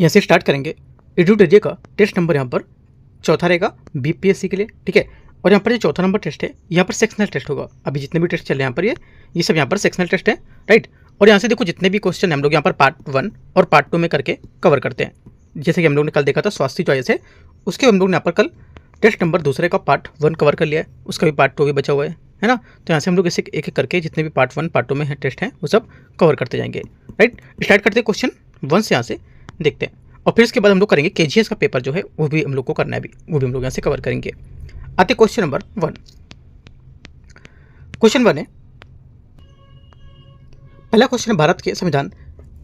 यहाँ से स्टार्ट करेंगे। एडुटेरिया का टेस्ट नंबर यहाँ पर चौथा रहेगा बीपीएससी के लिए, ठीक है। और यहाँ पर जो चौथा नंबर टेस्ट है यहाँ पर सेक्शनल टेस्ट होगा। अभी जितने भी टेस्ट चल रहे हैं यहाँ पर ये सब यहाँ पर सेक्शनल टेस्ट है, राइट। और यहाँ से देखो जितने भी क्वेश्चन हम लोग यहाँ पर पार्ट 1 और पार्ट 2 में करके कवर करते हैं। जैसे कि हम लोग ने कल देखा था स्वास्थ्य चॉइस है, उसके हम लोग ने यहाँ पर कल टेस्ट नंबर दूसरे का पार्ट 1 कवर कर लिया है, उसका भी पार्ट 2 भी बचा हुआ है ना। तो यहाँ से हम लोग इसे एक एक करके जितने भी पार्ट 1 पार्ट 2 में टेस्ट हैं वो सब कवर करते जाएंगे, राइट। स्टार्ट करते हैं क्वेश्चन 1 से यहाँ से देखते हैं, और फिर इसके बाद हम लोग करेंगे केजीएस का पेपर जो है वो भी हम लोग को करना है, वो भी हम लोग यहाँ से कवर करेंगे। आते क्वेश्चन नंबर 1। क्वेश्चन 1 है, पहला क्वेश्चन है, भारत के संविधान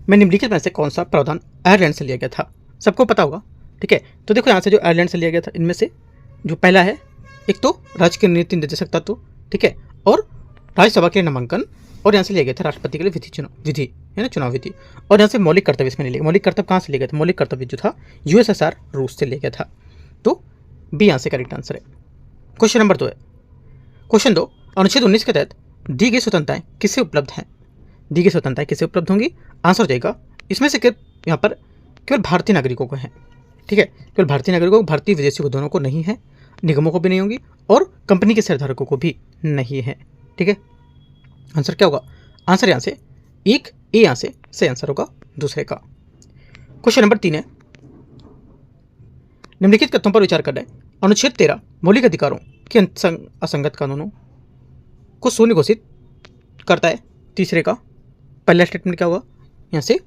में निम्नलिखित में से कौन सा प्रावधान आयरलैंड से लिया गया था? सबको पता होगा, ठीक है। तो देखो यहाँ से जो आयरलैंड से लिया गया था इनमें से जो पहला है, एक तो राज्य के नीति निर्देशक तत्व, ठीक है, और राज्यसभा के लिए नामांकन, और यहाँ से लिया गया था राष्ट्रपति के लिए विधि है ना, चुनाव विधि। और यहाँ से मौलिक कर्तव्य इसमें नहीं लिया। मौलिक कर्तव्य कहाँ से लिया गया था? मौलिक कर्तव्य जो था यूएसएसआर रूस से लिया गया था। तो बी यहाँ से करेक्ट आंसर है। क्वेश्चन नंबर 2 है, क्वेश्चन 2, अनुच्छेद 19 के तहत दी गई स्वतंत्रताएं किसे उपलब्ध हैं? दी गई स्वतंत्रताएं किसे उपलब्ध होंगी? आंसर हो जाएगा इसमें से यहाँ पर केवल भारतीय नागरिकों को है, ठीक है। केवल भारतीय नागरिकों को, भारतीय विदेशियों को दोनों को नहीं है, निगमों को भी नहीं होंगी, और कंपनी के शेयरधारकों को भी नहीं है, ठीक है। आंसर क्या होगा? आंसर यहाँ से एक ए, यहाँ से सही आंसर होगा दूसरे का। क्वेश्चन नंबर 3 है, निम्नलिखित कथनों पर विचार करना है। अनुच्छेद 13 मौलिक अधिकारों के असंगत कानूनों को शून्य घोषित करता है। तीसरे का पहला स्टेटमेंट क्या होगा? यहाँ से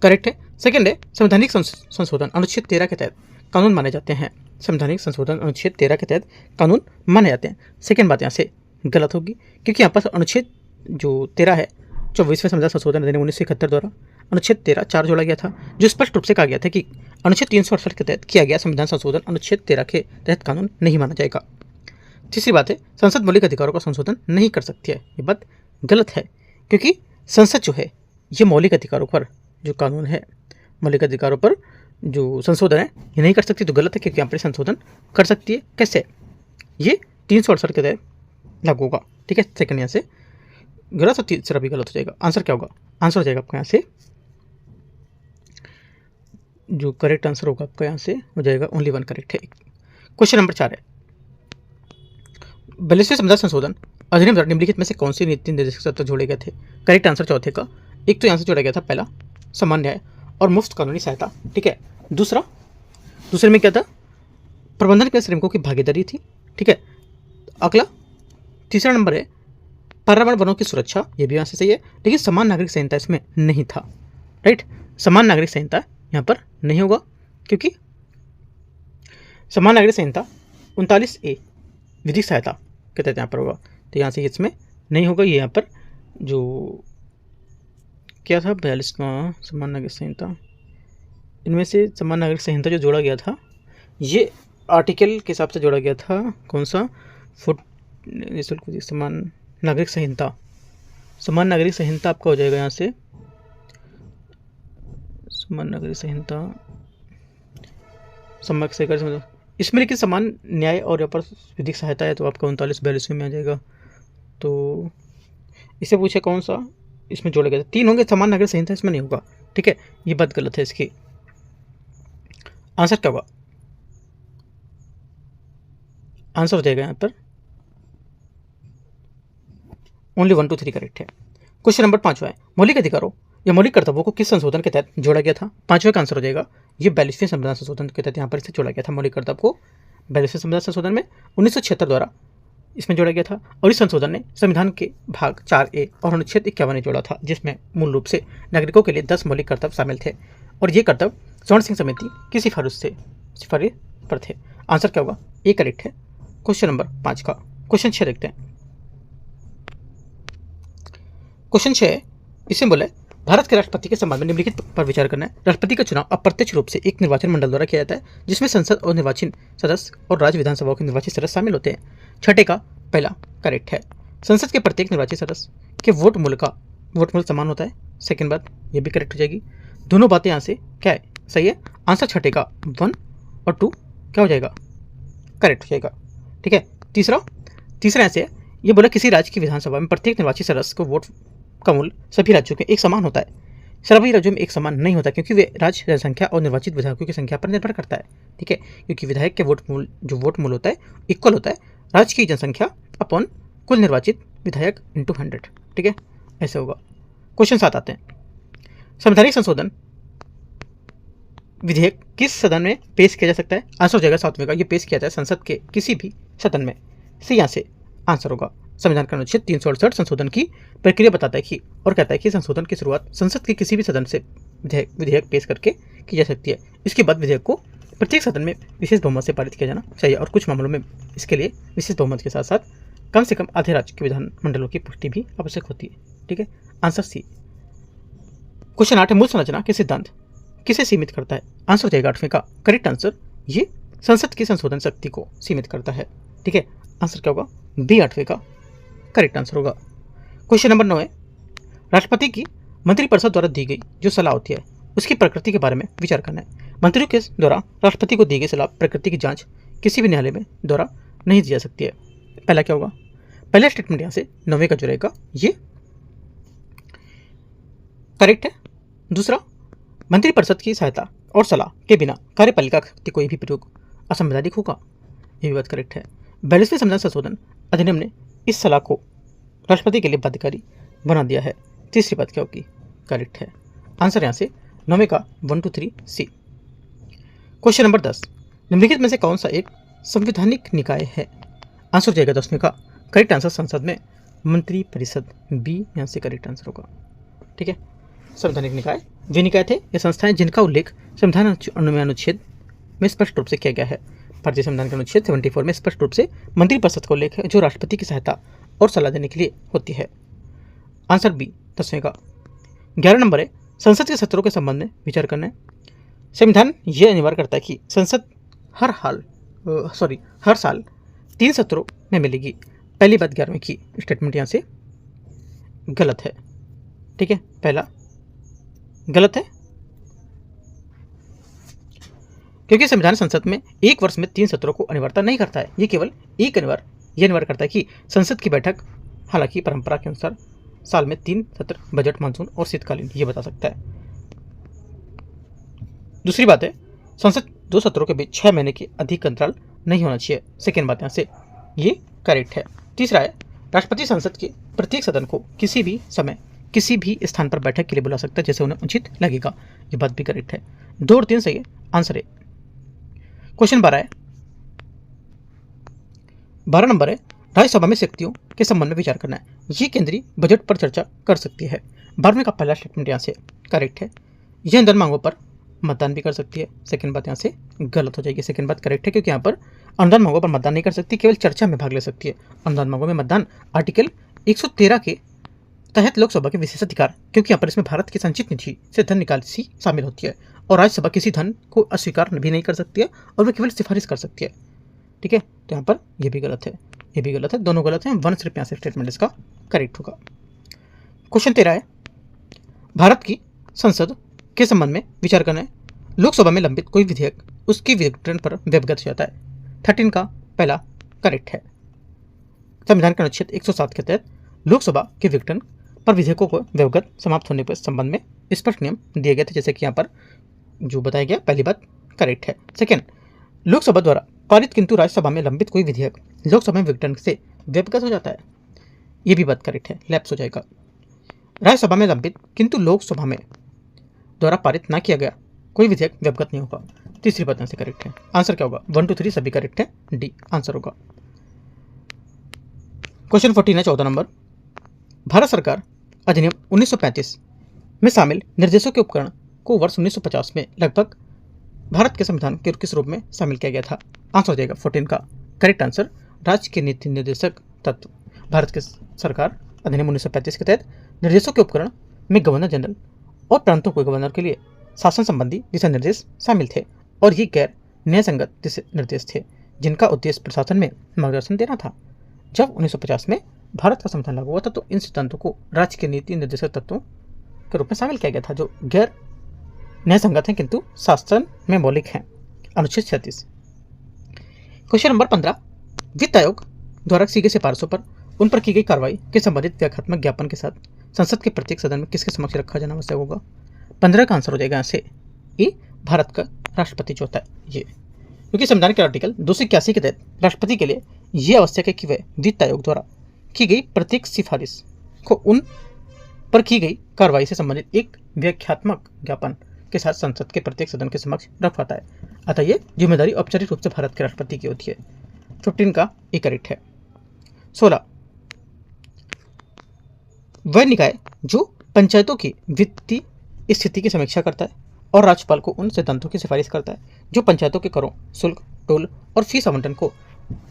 करेक्ट है। सेकंड है, संवैधानिक संशोधन अनुच्छेद 13 के तहत कानून माने जाते हैं। संवैधानिक संशोधन अनुच्छेद 13 के तहत कानून माने जाते हैं। सेकंड बात यहाँ से गलत होगी, क्योंकि यहाँ पर अनुच्छेद जो 13 है 24वें संविधान संशोधन अधिनियम 1971 द्वारा अनुच्छेद 13 4 जोड़ा गया था, जो स्पष्ट रूप से कहा गया था कि अनुच्छेद 368 के तहत किया गया संविधान संशोधन अनुच्छेद 13 के तहत कानून नहीं माना जाएगा। तीसरी बात है, संसद मौलिक अधिकारों का संशोधन नहीं कर सकती है। ये बात गलत है, क्योंकि संसद जो है ये मौलिक अधिकारों पर जो कानून है, मौलिक अधिकारों पर जो संशोधन है ये नहीं कर सकती। तो गलत है, क्योंकि यहाँ पर संशोधन कर सकती है। कैसे? ये 368 के तहत लागू होगा, ठीक है। सेकंड यहाँ से गलत और तीसरा भी गलत हो जाएगा। आंसर क्या होगा? आंसर हो जाएगा आपका यहाँ से जो करेक्ट आंसर होगा आपका यहाँ से हो जाएगा ओनली 1 करेक्ट है। क्वेश्चन नंबर 4 है, 42वें संविधान संशोधन अधिनियम द्वारा निम्नलिखित में से कौन सी नीति निर्देशक तत्व जोड़े गए थे? करेक्ट आंसर चौथे का। एक तो यहाँ से जोड़ा गया था पहला समान न्याय और मुफ्त कानूनी सहायता, ठीक है। दूसरे में क्या था? प्रबंधन के श्रमिकों की भागीदारी थी, ठीक है। अगला तीसरा नंबर है पर्यावरण वनों की सुरक्षा, ये भी यहाँ से सही है, लेकिन समान नागरिक संहिता इसमें नहीं था, राइट। समान नागरिक संहिता यहाँ पर नहीं होगा, क्योंकि समान नागरिक संहिता 39A विधिक सहायता के तहत यहाँ पर होगा। तो यहाँ से इसमें नहीं होगा। ये यहाँ पर जो क्या था 42वां समान नागरिक संहिता, इनमें से समान नागरिक संहिता जो जोड़ा गया था ये आर्टिकल के हिसाब से जोड़ा गया था। कौन सा? समान नागरिक संहिता। समान नागरिक संहिता आपका हो जाएगा यहाँ से समान नागरिक संहिता सम्यक से कर इसमें, लेकिन समान न्याय और यहाँ पर विधिक सहायता है तो आपका 39-42 में आ जाएगा। तो इसे पूछे कौन सा इसमें जोड़े गए? 3 होंगे, समान नागरिक संहिता इसमें नहीं होगा, ठीक है। ये बात गलत है इसकी। आंसर क्या होगा? आंसर हो जाएगा यहाँ पर ओनली 1 2 3 करेक्ट है। क्वेश्चन नंबर 5 है, मौलिक अधिकारों या मौलिक कर्तव्यों को किस संशोधन के तहत जोड़ा गया था? 5वें का आंसर हो जाएगा ये 42वें संविधान संशोधन के तहत यहाँ पर इसे जोड़ा गया था। मौलिक कर्तव्य को 42वें संविधान संशोधन में 1976 द्वारा इसमें जोड़ा गया था, और इस संशोधन ने संविधान के भाग 4A और अनुच्छेद 51 में जोड़ा था, जिसमें मूल रूप से नागरिकों के लिए 10 मौलिक कर्तव्य शामिल थे, और ये कर्तव्य स्वर्ण सिंह समिति की सिफारिश पर थे। आंसर क्या होगा? ए करेक्ट है क्वेश्चन नंबर 5 का। क्वेश्चन 6 देखते हैं। क्वेश्चन 6 इसमें बोला है, भारत के राष्ट्रपति के संबंध में निम्नलिखित पर विचार करना है। राष्ट्रपति का चुनाव अप्रत्यक्ष रूप से एक निर्वाचन मंडल द्वारा किया जाता है, जिसमें संसद और निर्वाचित सदस्य और राज्य विधानसभाओं के निर्वाचित सदस्य शामिल होते हैं। छठे का पहला करेक्ट है। संसद के प्रत्येक निर्वाचित सदस्य के वोट मूल्य समान होता है। सेकंड बात ये भी करेक्ट हो जाएगी। दोनों बातें यहाँ से क्या है? सही है। आंसर छठे का 1 और 2 क्या हो जाएगा? करेक्ट हो जाएगा, ठीक है। तीसरा ऐसे ये बोला, किसी राज्य की विधानसभा में प्रत्येक निर्वाचित सदस्य को वोट का मूल्य सभी राज्यों के एक समान होता है। सभी राज्यों में एक समान नहीं होता, क्योंकि वे राज्य जनसंख्या और निर्वाचित विधायकों की संख्या पर निर्भर करता है। ठीक है, क्योंकि विधायक के वोट मूल होता है इक्वल होता है राज्य की जनसंख्या अपॉन कुल निर्वाचित विधायक इंटू 100। ठीक है, ऐसे होगा। क्वेश्चन 7 आते हैं। संवैधानिक संशोधन विधेयक किस सदन में पेश किया जा सकता है? आंसर हो जाएगा 7वें का, ये पेश किया जाए संसद के किसी भी सदन में। सी यहाँ से आंसर होगा। संविधान का अनुच्छेद 368 संशोधन की प्रक्रिया बताता है कि और कहता है कि संशोधन की शुरुआत संसद के किसी भी सदन से विधेयक पेश करके की जा सकती है। इसके बाद विधेयक को प्रत्येक सदन में विशेष बहुमत से पारित किया जाना चाहिए, और कुछ मामलों में इसके लिए विशेष बहुमत के साथ साथ कम से कम आधे राज्य के विधानमंडलों की पुष्टि भी आवश्यक होती है। ठीक है, आंसर सी। क्वेश्चन 8 है, मूल संरचना के सिद्धांत किसे सीमित करता है? आंसर हो जाएगा 8वें का करेक्ट आंसर, ये संसद की संशोधन शक्ति को सीमित करता है। ठीक है, आंसर क्या होगा? बी 8वें का करेक्ट आंसर होगा। क्वेश्चन नंबर 9 है, राष्ट्रपति की मंत्रिपरिषद द्वारा दी गई जो सलाह होती है उसकी प्रकृति के बारे में विचार करना है। मंत्रियों के द्वारा राष्ट्रपति को दी गई सलाह प्रकृति की जांच किसी भी न्यायालय में द्वारा नहीं दी जा सकती है। पहला क्या होगा? पहला स्टेटमेंट यहाँ से 9वें का जो रहेगा ये करेक्ट है। दूसरा, मंत्रिपरिषद की सहायता और सलाह के बिना कार्यपालिका के कोई भी प्रयोग असंवैधानिक होगा, ये भी बात करेक्ट है। 42वें संविधान संशोधन अधिनियम ने इस सलाह को राष्ट्रपति के लिए बाध्यकारी बना दिया है। तीसरी बात क्या होगी? करेक्ट है। आंसर यहाँ से 9वें का 1 2 3 सी। क्वेश्चन नंबर 10, निम्नलिखित में से कौन सा एक संवैधानिक निकाय है? आंसर हो जाएगा 10वें का करेक्ट आंसर संसद में मंत्रिपरिषद, बी यहाँ से करेक्ट आंसर होगा। ठीक है, संवैधानिक निकाय वे निकाय थे या संस्थाएं जिनका उल्लेख संविधान अनुच्छेद में स्पष्ट रूप से किया गया है। भारतीय संविधान के अनुच्छेद 74 में स्पष्ट रूप से मंत्रिपरिषद का उल्लेख है जो राष्ट्रपति की सहायता और सलाह देने के लिए होती है। आंसर बी 10वें का। 11 नंबर है, संसद के सत्रों के संबंध में विचार करना है। संविधान यह अनिवार्य करता है कि संसद हर साल 3 सत्रों में मिलेगी। पहली बात 11वें की स्टेटमेंट यहाँ से गलत है। ठीक है, पहला गलत है क्योंकि संविधान संसद में एक वर्ष में 3 सत्रों को अनिवार्यता नहीं करता है। ये केवल एक अनिवार्य करता है कि संसद की बैठक हालांकि परंपरा के अनुसार साल में 3 सत्र बजट, मानसून और शीतकालीन ये बता सकता है। दूसरी बात है, संसद 2 सत्रों के बीच 6 महीने के अधिक अंतराल नहीं होना चाहिए। सेकेंड बात यहाँ से ये करेक्ट है। तीसरा है, राष्ट्रपति संसद के प्रत्येक सदन को किसी भी समय किसी भी स्थान पर बैठक के लिए बुला सकता है जैसे उन्हें उचित लगेगा, ये बात भी करेक्ट है। 2 और 3 सही है, आंसर है। क्वेश्चन 12 है, 12 नंबर है, राज्यसभा में शक्तियों के संबंध में विचार करना है। ये केंद्रीय बजट पर चर्चा कर सकती है। 12वें का पहला स्टेटमेंट यहाँ से करेक्ट है। यह अनुदान मांगों पर मतदान भी कर सकती है। सेकंड बात यहाँ से गलत हो जाएगी। सेकंड बात करेक्ट है क्योंकि यहाँ पर अनुदान मांगों पर मतदान नहीं कर सकती, केवल चर्चा में भाग ले सकती है। अनुदान मांगों में मतदान आर्टिकल 113 के तहत लोकसभा के विशेषाधिकार, क्योंकि यहाँ पर इसमें भारत की संचित निधि से धन निकासी शामिल होती है और राज्यसभा किसी धन को अस्वीकार भी नहीं कर सकती है और वह केवल सिफारिश कर सकती है। ठीक है, तो यहाँ पर यह भी गलत है, ये भी गलत है, दोनों गलत हैं। 1 सिर्फ यहाँ से स्टेटमेंट इसका करेक्ट होगा। क्वेश्चन 13 है, भारत की संसद के संबंध में विचार करना है। लोकसभा में लंबित कोई विधेयक उसके विघटन पर व्यवगत हो जाता है। 13 का पहला करेक्ट है। संविधान के अनुच्छेद 107 के तहत लोकसभा के विघटन पर विधेयकों को व्यवगत समाप्त होने के संबंध में स्पष्ट नियम दिए गए थे, जैसे कि यहाँ पर जो बताया गया। पहली बात करेक्ट है। सेकेंड, लोकसभा द्वारा पारित किंतु राज्यसभा में लंबित कोई विधेयक लोकसभा में विघटन से व्यवगत हो जाता है, ये भी बात करेक्ट है, लैप्स हो जाएगा। राज्यसभा में लंबित किंतु लोकसभा में द्वारा पारित ना किया गया कोई विधेयक व्यवगत नहीं होगा। तीसरी बात से करेक्ट है। आंसर क्या होगा? 1 2 3 सभी करेक्ट है, डी आंसर होगा। क्वेश्चन 14 है, 14 नंबर, भारत सरकार अधिनियम 1935 में शामिल निर्देशों के उपकरण को वर्ष 1950 में लगभग भारत के संविधान के किस रूप में शामिल किया गया था? आंसर हो जाएगा 14 का करेक्ट आंसर, राज्य के नीति निर्देशक तत्व। भारत के सरकार अधिनियम 1935 के तहत निर्देशों के उपकरण में गवर्नर जनरल और प्रांतों के गवर्नर के लिए शासन संबंधी दिशा निर्देश शामिल थे और ये गैर न्यायसंगत दिशा निर्देश थे जिनका उद्देश्य प्रशासन में मार्गदर्शन देना था। जब 1950 में भारत का संविधान लागू हुआ था तो इन सिद्धांतों को राज्य के नीति निर्देशक तत्वों के रूप में शामिल किया गया था जो गैर न्यायसंगत हैं किंतु शासन में मौलिक हैं। अनुच्छेद 36। क्वेश्चन नंबर 15, वित्त आयोग द्वारा की गई सिफारिशों पर उन पर की गई कार्रवाई के संबंधित व्याख्यात्मक ज्ञापन के साथ संसद के प्रत्येक सदन में किसके समक्ष रखा जाना आवश्यक होगा? 15 का आंसर हो जाएगा यहाँ से ए, भारत का राष्ट्रपति जो होता है ये, क्योंकि संविधान के आर्टिकल 281 के तहत राष्ट्रपति के लिए ये आवश्यक है कि वह वित्त आयोग द्वारा की गई प्रत्येक सिफारिश को उन पर की गई कार्रवाई से संबंधित एक व्याख्यात्मक ज्ञापन के साथ संसद के प्रत्येक सदन के समक्ष रख पाता है। अतः ये जिम्मेदारी औपचारिक रूप से भारत के राष्ट्रपति की होती है। 15 का ए करेक्ट है। 16 वह निकाय जो पंचायतों की वित्तीय स्थिति की समीक्षा करता है और राज्यपाल को उन सिद्धांतों की सिफारिश करता है जो पंचायतों के करों, शुल्क, टोल और फीस आवंटन को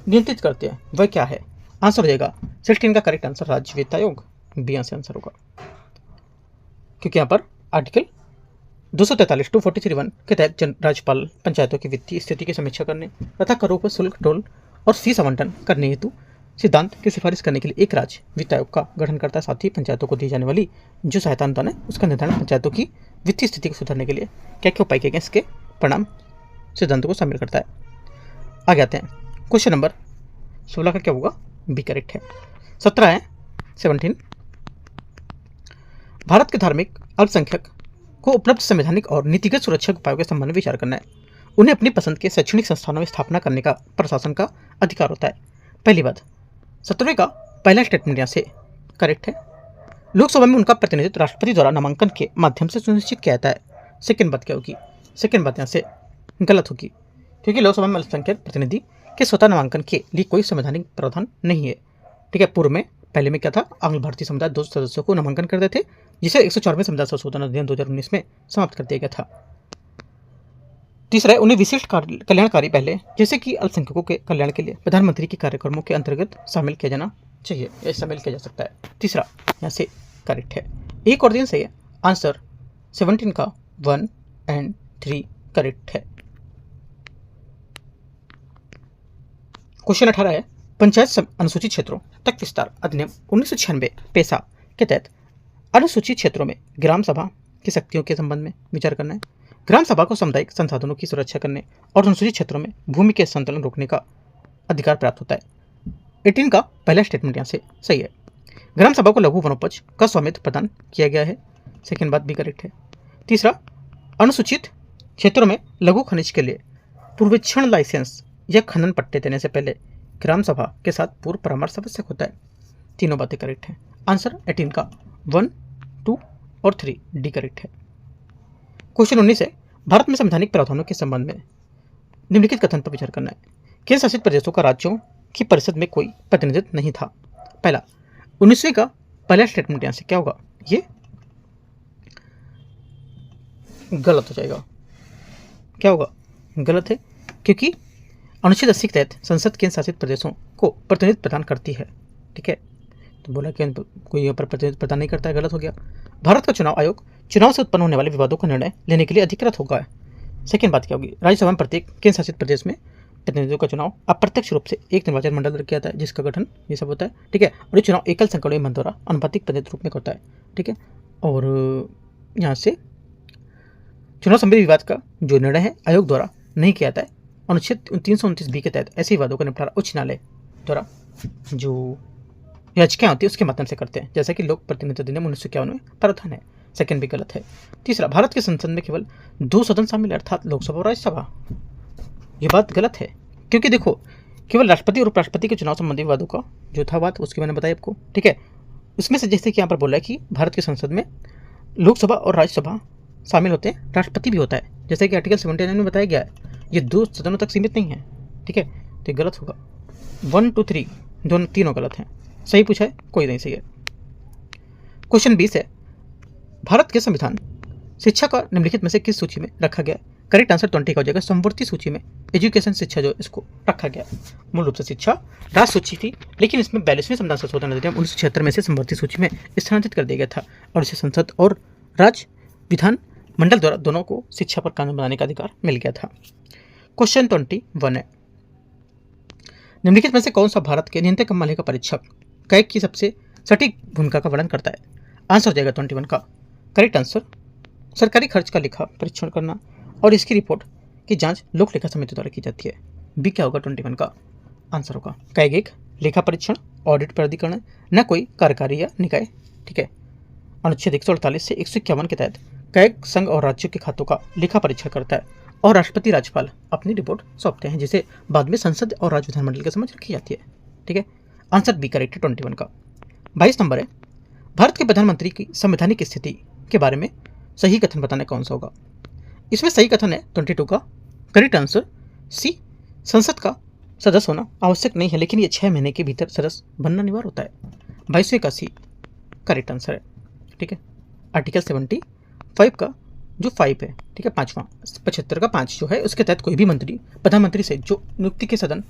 नियंत्रित करते हैं, वह क्या है? आंसर हो जाएगा 16 का करेक्ट आंसर राज्य वित्त आयोग, बी आंसर होगा, क्योंकि यहाँ पर आर्टिकल 243 टू 43(1) के तहत राज्यपाल पंचायतों की वित्तीय स्थिति की समीक्षा करने तथा करों पर शुल्क, टोल और फीस आवंटन करने हेतु सिद्धांत की सिफारिश करने के लिए एक राज्य वित्त आयोग का गठन करता है। साथ ही पंचायतों को दी जाने वाली जो सहायता अनुदान है उसका निर्धारण पंचायतों की वित्तीय स्थिति को सुधारने के लिए क्या क्या उपाय किए गए इसके परिणाम सिद्धांतों को शामिल करता है। आगे आते हैं, क्वेश्चन नंबर 16 का क्या होगा? बी करेक्ट है। 17 भारत के धार्मिक अल्पसंख्यक को उपलब्ध संवैधानिक और नीतिगत सुरक्षा उपायों के संबंध में विचार करना है। उन्हें अपनी पसंद के शैक्षणिक संस्थानों में स्थापना करने का प्रशासन का अधिकार होता है। पहली बात, 17वें का पहला स्टेटमेंट यहाँ से करेक्ट है। लोकसभा में उनका प्रतिनिधित्व राष्ट्रपति द्वारा नामांकन के माध्यम से सुनिश्चित किया जाता है। सेकंड बात क्या होगी? सेकंड बात यहाँ से गलत होगी, क्योंकि लोकसभा में अल्पसंख्यक प्रतिनिधि के स्वतः नामांकन के लिए कोई संवैधानिक प्रावधान नहीं है। ठीक है, पूर्व में पहले में क्या था, आंग्ल भारतीय समुदाय 2 सदस्यों को नामांकन करते थे, जिसे 104वें संविधान संशोधन अधिनियम 2019 में समाप्त कर दिया गया था। तीसरा है, उन्हें विशिष्ट कल्याणकारी पहले जैसे कि अल्पसंख्यकों के कल्याण के लिए प्रधानमंत्री के कार्यक्रमों के अंतर्गत शामिल किया जाना चाहिए या शामिल किया जा सकता है। तीसरा यहाँ से करेक्ट है। एक और दिन सही है। आंसर 17 का 1 और 3 करेक्ट है। क्वेश्चन 18 है, पंचायत अनुसूचित क्षेत्रों तक विस्तार अधिनियम 1996 पेशा के तहत अनुसूचित क्षेत्रों में ग्राम सभा की शक्तियों के संबंध में विचार करना है। ग्राम सभा को सामुदायिक संसाधनों की सुरक्षा करने और अनुसूचित क्षेत्रों में भूमि के संतुलन रोकने का अधिकार प्राप्त होता है। 18 का पहला स्टेटमेंट यहाँ से सही है। ग्राम सभा को लघु वनोपज का स्वामित्व प्रदान किया गया है। सेकेंड बात भी करेक्ट है। तीसरा, अनुसूचित क्षेत्रों में लघु खनिज के लिए पूर्वेक्षण लाइसेंस या खनन पट्टे देने से पहले ग्राम सभा के साथ पूर्व परामर्श आवश्यक होता है। तीनों बातें करेक्ट है। आंसर 18 का 1, 2 और 3 डी करेक्ट है। क्वेश्चन 19 है, भारत में संवैधानिक प्रावधानों के संबंध में निम्नलिखित कथन पर विचार करना है। केंद्र शासित प्रदेशों का राज्यों की परिषद में कोई प्रतिनिधित्व नहीं था। पहला, 19वें का पहला स्टेटमेंट यहाँ से क्या होगा? ये गलत हो जाएगा। क्या होगा? गलत है, क्योंकि अनुच्छेद 80 के तहत संसद केंद्र शासित प्रदेशों को प्रतिनिधित्व प्रदान करती है। ठीक है, तो बोला कि कोई यहाँ पर प्रतिनिधित्व प्रदान नहीं करता है, गलत हो गया। भारत का चुनाव आयोग चुनाव से उत्पन्न होने वाले विवादों का निर्णय लेने के लिए अधिकृत होगा। सेकेंड बात क्या होगी? राज्यसभा में प्रत्येक केंद्र शासित प्रदेश में प्रतिनिधियों का चुनाव अप्रत्यक्ष रूप से एक निर्वाचन मंडल द्वारा किया जाता है, जिसका गठन ये सब होता है। ठीक है, और ये चुनाव एकल संक्रमण मंच द्वारा अनुपातिक प्रतिनिधित्व रूप में होता है। ठीक है, और यहाँ से चुनाव संबंधी विवाद का जो निर्णय है आयोग द्वारा नहीं किया जाता है। अनुच्छेद 329 के तहत ऐसे विवादों का निपटारा उच्च न्यायालय द्वारा जो याचिकाएं होती है उसके माध्यम से करते हैं, जैसा कि लोक प्रतिनिधित्व अधिनियम 1951 में प्रावधान है। सेकंड भी गलत है। तीसरा, भारत के संसद में केवल 2 सदन शामिल है, अर्थात लोकसभा और राज्यसभा। ये बात गलत है, क्योंकि देखो केवल राष्ट्रपति और उपराष्ट्रपति के चुनाव संबंधी विवादों का जो था बात उसकी मैंने बताई आपको। ठीक है, उसमें से जैसे कि यहाँ पर बोला है कि भारत की संसद में लोकसभा और राज्यसभा शामिल होते हैं, राष्ट्रपति भी होता है, जैसे कि आर्टिकल 79 में बताया गया है। ये 2 सदनों तक सीमित नहीं है। ठीक है, तो ये गलत होगा। 1, 2, 3 दोनों तीनों गलत हैं। सही पूछा है, कोई नहीं सही है। क्वेश्चन 20 है, भारत के संविधान शिक्षा का निम्नलिखित में से किस सूची में रखा गया? करेक्ट आंसर 20 का हो जाएगा। समवर्ती सूची में एजुकेशन शिक्षा जो इसको रखा गया। मूल रूप से शिक्षा राष्ट्र सूची थी, लेकिन इसमें 42वें संविधान संशोधन अधिनियम 1976 में से समवर्ती सूची में स्थानांतरित कर दिया गया था और इसे संसद और राज्य विधान मंडल द्वारा दोनों को शिक्षा पर कानून बनाने का अधिकार मिल गया था। क्वेश्चन 21 है, निम्नलिखित में से कौन सा भारत के नियंत्रक महालेखा परीक्षक कैग की सबसे सटीक भूमिका का वर्णन करता है? आंसर हो जाएगा 21 का। करेक्ट आंसर सरकारी खर्च का लेखा परीक्षण करना और इसकी रिपोर्ट की जांच लोक लेखा समिति द्वारा की जाती है। बी क्या होगा? 21 का आंसर होगा। कैग एक लेखा परीक्षण ऑडिट प्राधिकरण न कोई कार्यकारी या निकाय। ठीक है, अनुच्छेद 148 से 151 के तहत कैग संघ और राज्यों के खातों का लेखा परीक्षण करता है और राष्ट्रपति राज्यपाल अपनी रिपोर्ट सौंपते हैं, जिसे बाद में संसद और राज्य विधानमंडल के समक्ष रखी जाती है। ठीक है, आंसर बी करेक्ट है 21 का। 22 नंबर है, भारत के प्रधानमंत्री की संवैधानिक स्थिति के बारे में सही कथन बताना कौन सा होगा। इसमें सही कथन है 22 का। करेक्ट आंसर सी, संसद का सदस्य होना आवश्यक नहीं है, लेकिन ये 6 महीने के भीतर सदस्य बनना अनिवार्य होता है। 22वें का सी करेक्ट आंसर है। ठीक है, आर्टिकल 75 का जो 5 है, ठीक है, 5वां 75 का 5 जो है, उसके तहत कोई भी मंत्री प्रधानमंत्री से जो नियुक्ति के सदन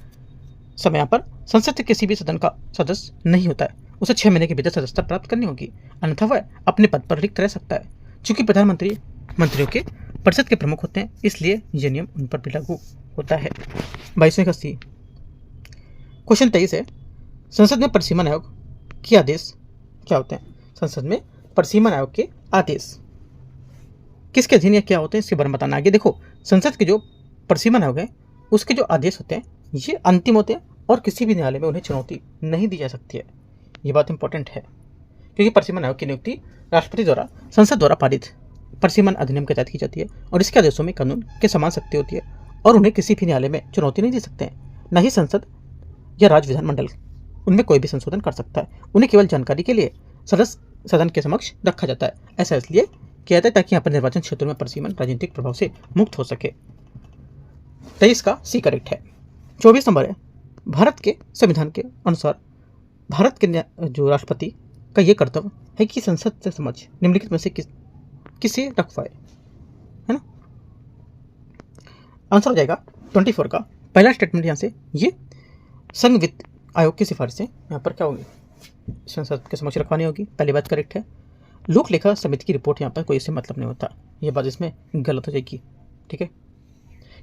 समय पर संसद के किसी भी सदन का सदस्य नहीं होता है, उसे 6 महीने के भीतर सदस्यता प्राप्त करनी होगी, अन्यथा वह अपने पद पर रिक्त रह सकता है। चूंकि प्रधानमंत्री मंत्रियों के परिषद के प्रमुख होते हैं, इसलिए यह नियम उन पर भी लागू होता है। 22वें का सी। क्वेश्चन 23 है, संसद में परिसीमन आयोग के आदेश क्या होते हैं। संसद में परिसीमन आयोग के आदेश किसके अधीन या क्या होते हैं, इसके बारे में बताना। आगे देखो, संसद के जो परिसीमन आयोग है उसके जो आदेश होते हैं ये अंतिम होते हैं और किसी भी न्यायालय में उन्हें चुनौती नहीं दी जा सकती है। ये बात इंपॉर्टेंट है, क्योंकि परिसीमन आयोग की नियुक्ति राष्ट्रपति द्वारा संसद द्वारा पारित परिसीमन अधिनियम के तहत की जाती है और इसके आदेशों में कानून के समान शक्ति होती है और उन्हें किसी भी न्यायालय में चुनौती नहीं दे सकते हैं। न ही संसद या राज्य विधानमंडल उनमें कोई भी संशोधन कर सकता है। उन्हें केवल जानकारी के लिए सदस्य सदन के समक्ष रखा जाता है। ऐसा इसलिए किया जाता है ताकि यहाँ पर निर्वाचन क्षेत्रों में परिसीमन राजनीतिक प्रभाव से मुक्त हो सके। 23 का सी करेक्ट है। 24 नंबर है, भारत के संविधान के अनुसार भारत के जो राष्ट्रपति का यह कर्तव्य है कि संसद से समक्ष निम्नलिखित में से किसे रखवाए, है ना। आंसर हो जाएगा 24 का पहला स्टेटमेंट। यहाँ से ये संघ वित्त आयोग की सिफारिशें यहाँ पर क्या होगी, संसद के समक्ष रखवानी होगी। पहली बात करेक्ट है। लोक लेखा समिति की रिपोर्ट यहाँ पर कोई इससे मतलब नहीं होता, ये बात इसमें गलत हो जाएगी। ठीक है,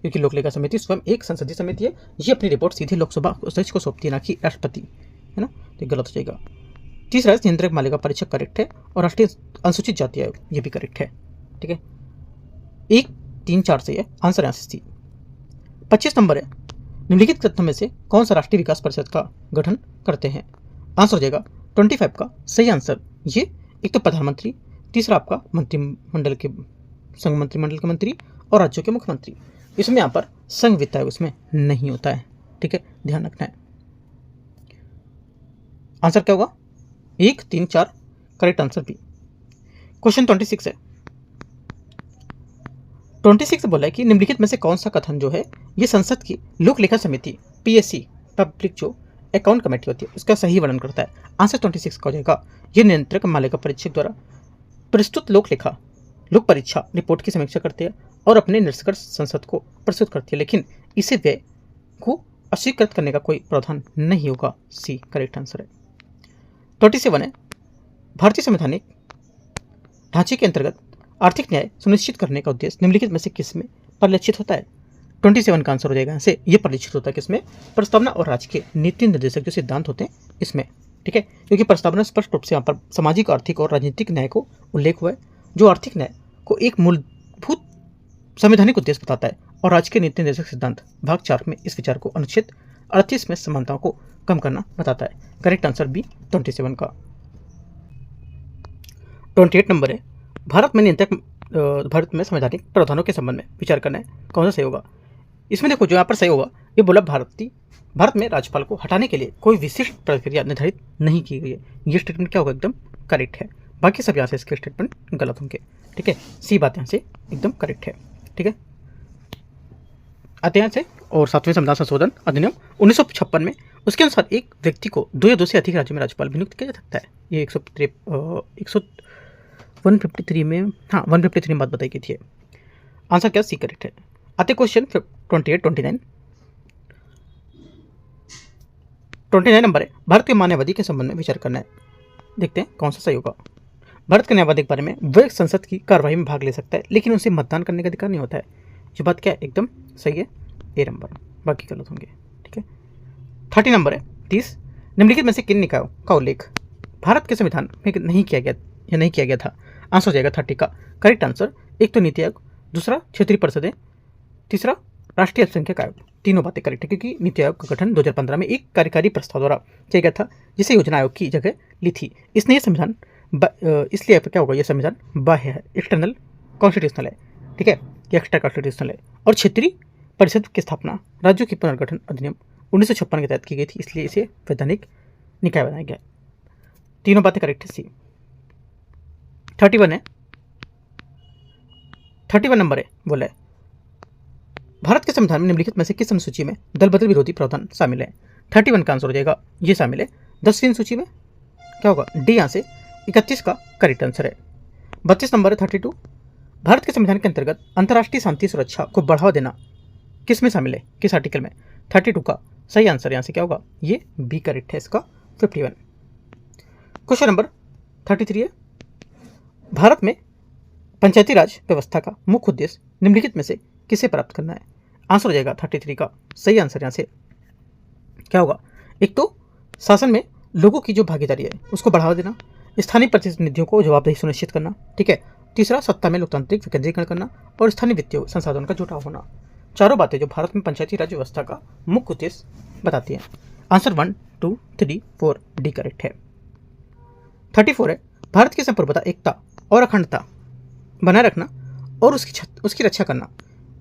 क्योंकि लोक लेखा समिति स्वयं एक संसदीय समिति है, ये अपनी रिपोर्ट सीधे लोकसभा अध्यक्ष को सौंपती है, ना कि राष्ट्रपति, है ना, तो गलत हो जाएगा। तीसरा है, नियंत्रक मालिका परीक्षक करेक्ट है और राष्ट्रीय अनुसूचित जाति आयोग ये भी करेक्ट है। ठीक है, 1, 3, 4 से है आंसर यहाँ से सी। 25 नंबर है, निम्नलिखित कथनों में से कौन सा राष्ट्रीय विकास परिषद का गठन करते हैं। आंसर हो जाएगा 25 का सही आंसर। ये एक तो प्रधानमंत्री, तीसरा आपका मंत्रिमंडल के संघ मंत्रिमंडल के मंत्री और राज्यों के मुख्यमंत्री। इसमें यहाँ पर संघ वित्त आयोग इसमें नहीं होता है। ठीक है, ध्यान रखना है। आंसर क्या होगा, 1, 3, 4 करेक्ट आंसर बी। क्वेश्चन 26 है। 26 बोला है कि निम्नलिखित में से कौन सा कथन जो है ये संसद की लोक लेखा समिति पीएससी पब्लिक जो अकाउंट कमेटी होती है उसका सही वर्णन करता है। आंसर 26 का हो जाएगा, ये नियंत्रक मालिका परीक्षक द्वारा प्रस्तुत लोक परीक्षा रिपोर्ट की समीक्षा करते हैं और अपने निष्कर्ष संसद को प्रस्तुत करती है, लेकिन इसे व्यय को अस्वीकृत करने का कोई प्रावधान नहीं होगा। सी करेक्ट आंसर है। 27 है, भारतीय संवैधानिक ढांचे के अंतर्गत आर्थिक न्याय सुनिश्चित करने का उद्देश्य निम्नलिखित में से किस में परिलक्षित होता है। 27 का आंसर हो जाएगा से ये परिलक्षित होता है किसमें, प्रस्तावना और राज्य के नीति निर्देशक जो सिद्धांत होते हैं इसमें। ठीक है, क्योंकि प्रस्तावना स्पष्ट रूप से यहाँ पर सामाजिक, आर्थिक और राजनीतिक न्याय को उल्लेख हुआ है, जो आर्थिक न्याय को एक मूलभूत संवैधानिक उद्देश्य बताता है और राज्य के नीति निर्देशक सिद्धांत भाग 4 में इस विचार को अनुच्छेद 38 में समानताओं को कम करना बताता है। करेक्ट आंसर बी 27 का। 28 नंबर है, भारत में संवैधानिक प्रावधानों के संबंध में विचार करना है कौन सा सही होगा। इसमें देखो जो यहाँ पर सही होगा ये बोला भारत में राज्यपाल को हटाने के लिए कोई विशिष्ट प्रक्रिया निर्धारित नहीं की गई है। ये स्टेटमेंट क्या होगा, एकदम करेक्ट है। बाकी सब यहाँ से इसके स्टेटमेंट गलत होंगे। ठीक है, सी बात यहाँ से एकदम करेक्ट है। ठीक है, आते हैं से और 7वें संविधान संशोधन अधिनियम 1956 में उसके अनुसार एक व्यक्ति को 2 या 2 से अधिक राज्यों में राज्यपाल भी नियुक्त किया जा सकता है। ये 153 में, हाँ 153 में बात बताई गई थी। आंसर क्या, सी करेक्ट है। आते क्वेश्चन 29 नंबर है, भारत के मानवाधिकार के संबंध में विचार करना है। देखते हैं कौन सा सही होगा। भारत के न्यायवादी के बारे में वह संसद की कार्यवाही में भाग ले सकता है, लेकिन उसे मतदान करने का अधिकार नहीं होता है। ये बात क्या है, एकदम सही है, ए नंबर, बाकी गलत होंगे। ठीक है, 30 नंबर है, 30 निम्नलिखित में से किन निकायों का उल्लेख भारत के संविधान में नहीं किया गया था। आंसर हो जाएगा 30 का करेक्ट आंसर। एक तो नीति आयोग, दूसरा क्षेत्रीय परिषदें, तीसरा राष्ट्रीय अल्पसंख्यक आयोग। तीनों बातें करेक्ट है, क्योंकि नीति आयोग का गठन 2015 में एक कार्यकारी प्रस्ताव द्वारा किया गया था, जिसे योजना आयोग की जगह ली थी। इसने ये संविधान इसलिए क्या होगा, ये संविधान बाह्य है, एक्सटर्नल कॉन्स्टिट्यूशनल है, ठीक है, ये एक्स्ट्रा कॉन्स्टिट्यूशनल है। और क्षेत्रीय परिषद की स्थापना राज्यों के पुनर्गठन अधिनियम 1956 के तहत की गई थी, इसलिए इसे वैधानिक निकाय बनाया गया। तीनों बातें करेक्ट है। सी 31 है, 31 नंबर है, बोला है भारत के संविधान में निम्नलिखित में से किस अनुसूची में दल बदल विरोधी प्रावधान शामिल है? 31 का आंसर हो जाएगा ये शामिल है। 10वीं सूची में क्या होगा? डी यहाँ से 31 का करेक्ट आंसर है। 32 नंबर है 32, भारत के संविधान के अंतर्गत अंतर्राष्ट्रीय शांति सुरक्षा को बढ़ावा देना किस में शामिल है, किस आर्टिकल में? 32 का सही आंसर यहाँ से क्या होगा? ये बी करेक्ट है इसका 51। क्वेश्चन नंबर 33 है, भारत में पंचायती राज व्यवस्था का मुख्य उद्देश्य निम्नलिखित में से किसे प्राप्त करना है? आंसर हो जाएगा 33 का सही आंसर यहाँ से क्या होगा? एक तो शासन में लोगों की जो भागीदारी है उसको बढ़ावा देना, स्थानीय प्रतिनिधियों को जवाबदेही सुनिश्चित करना, ठीक है। तीसरा, सत्ता में लोकतांत्रिक विकेंद्रीकरण करना और स्थानीय वित्तीय संसाधनों का जुटाव होना। चारों बातें जो भारत में पंचायती राज व्यवस्था का मुख्य उद्देश्य बताती हैं। आंसर 1, 2, 3, 4 डी करेक्ट है। 34 है, भारत की संप्रभुता, एकता और अखंडता बनाए रखना और उसकी रक्षा करना,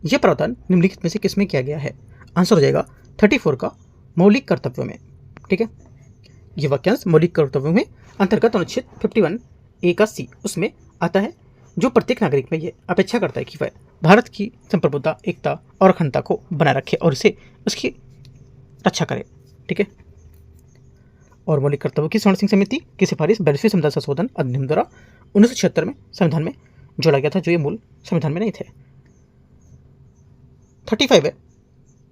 यह प्रावधान निम्नलिखित में से किसमें किया गया है? आंसर हो जाएगा 34 का मौलिक कर्तव्यों में, ठीक है। ये वाक्यांश मौलिक कर्तव्यों में अंतर्गत अनुच्छेद 51 ए का सी उसमें आता है, जो प्रत्येक नागरिक में ये अपेक्षा करता है कि वह भारत की संप्रभुता, एकता और अखंडता को बनाए रखे और इसे उसकी रक्षा करे, ठीक है। और मौलिक कर्तव्यों की स्वर्ण सिंह समिति की सिफारिश 42वें संविधान संशोधन अधिनियम द्वारा 1976 में संविधान में जोड़ा गया था, जो ये मूल संविधान में नहीं थे। 35 है,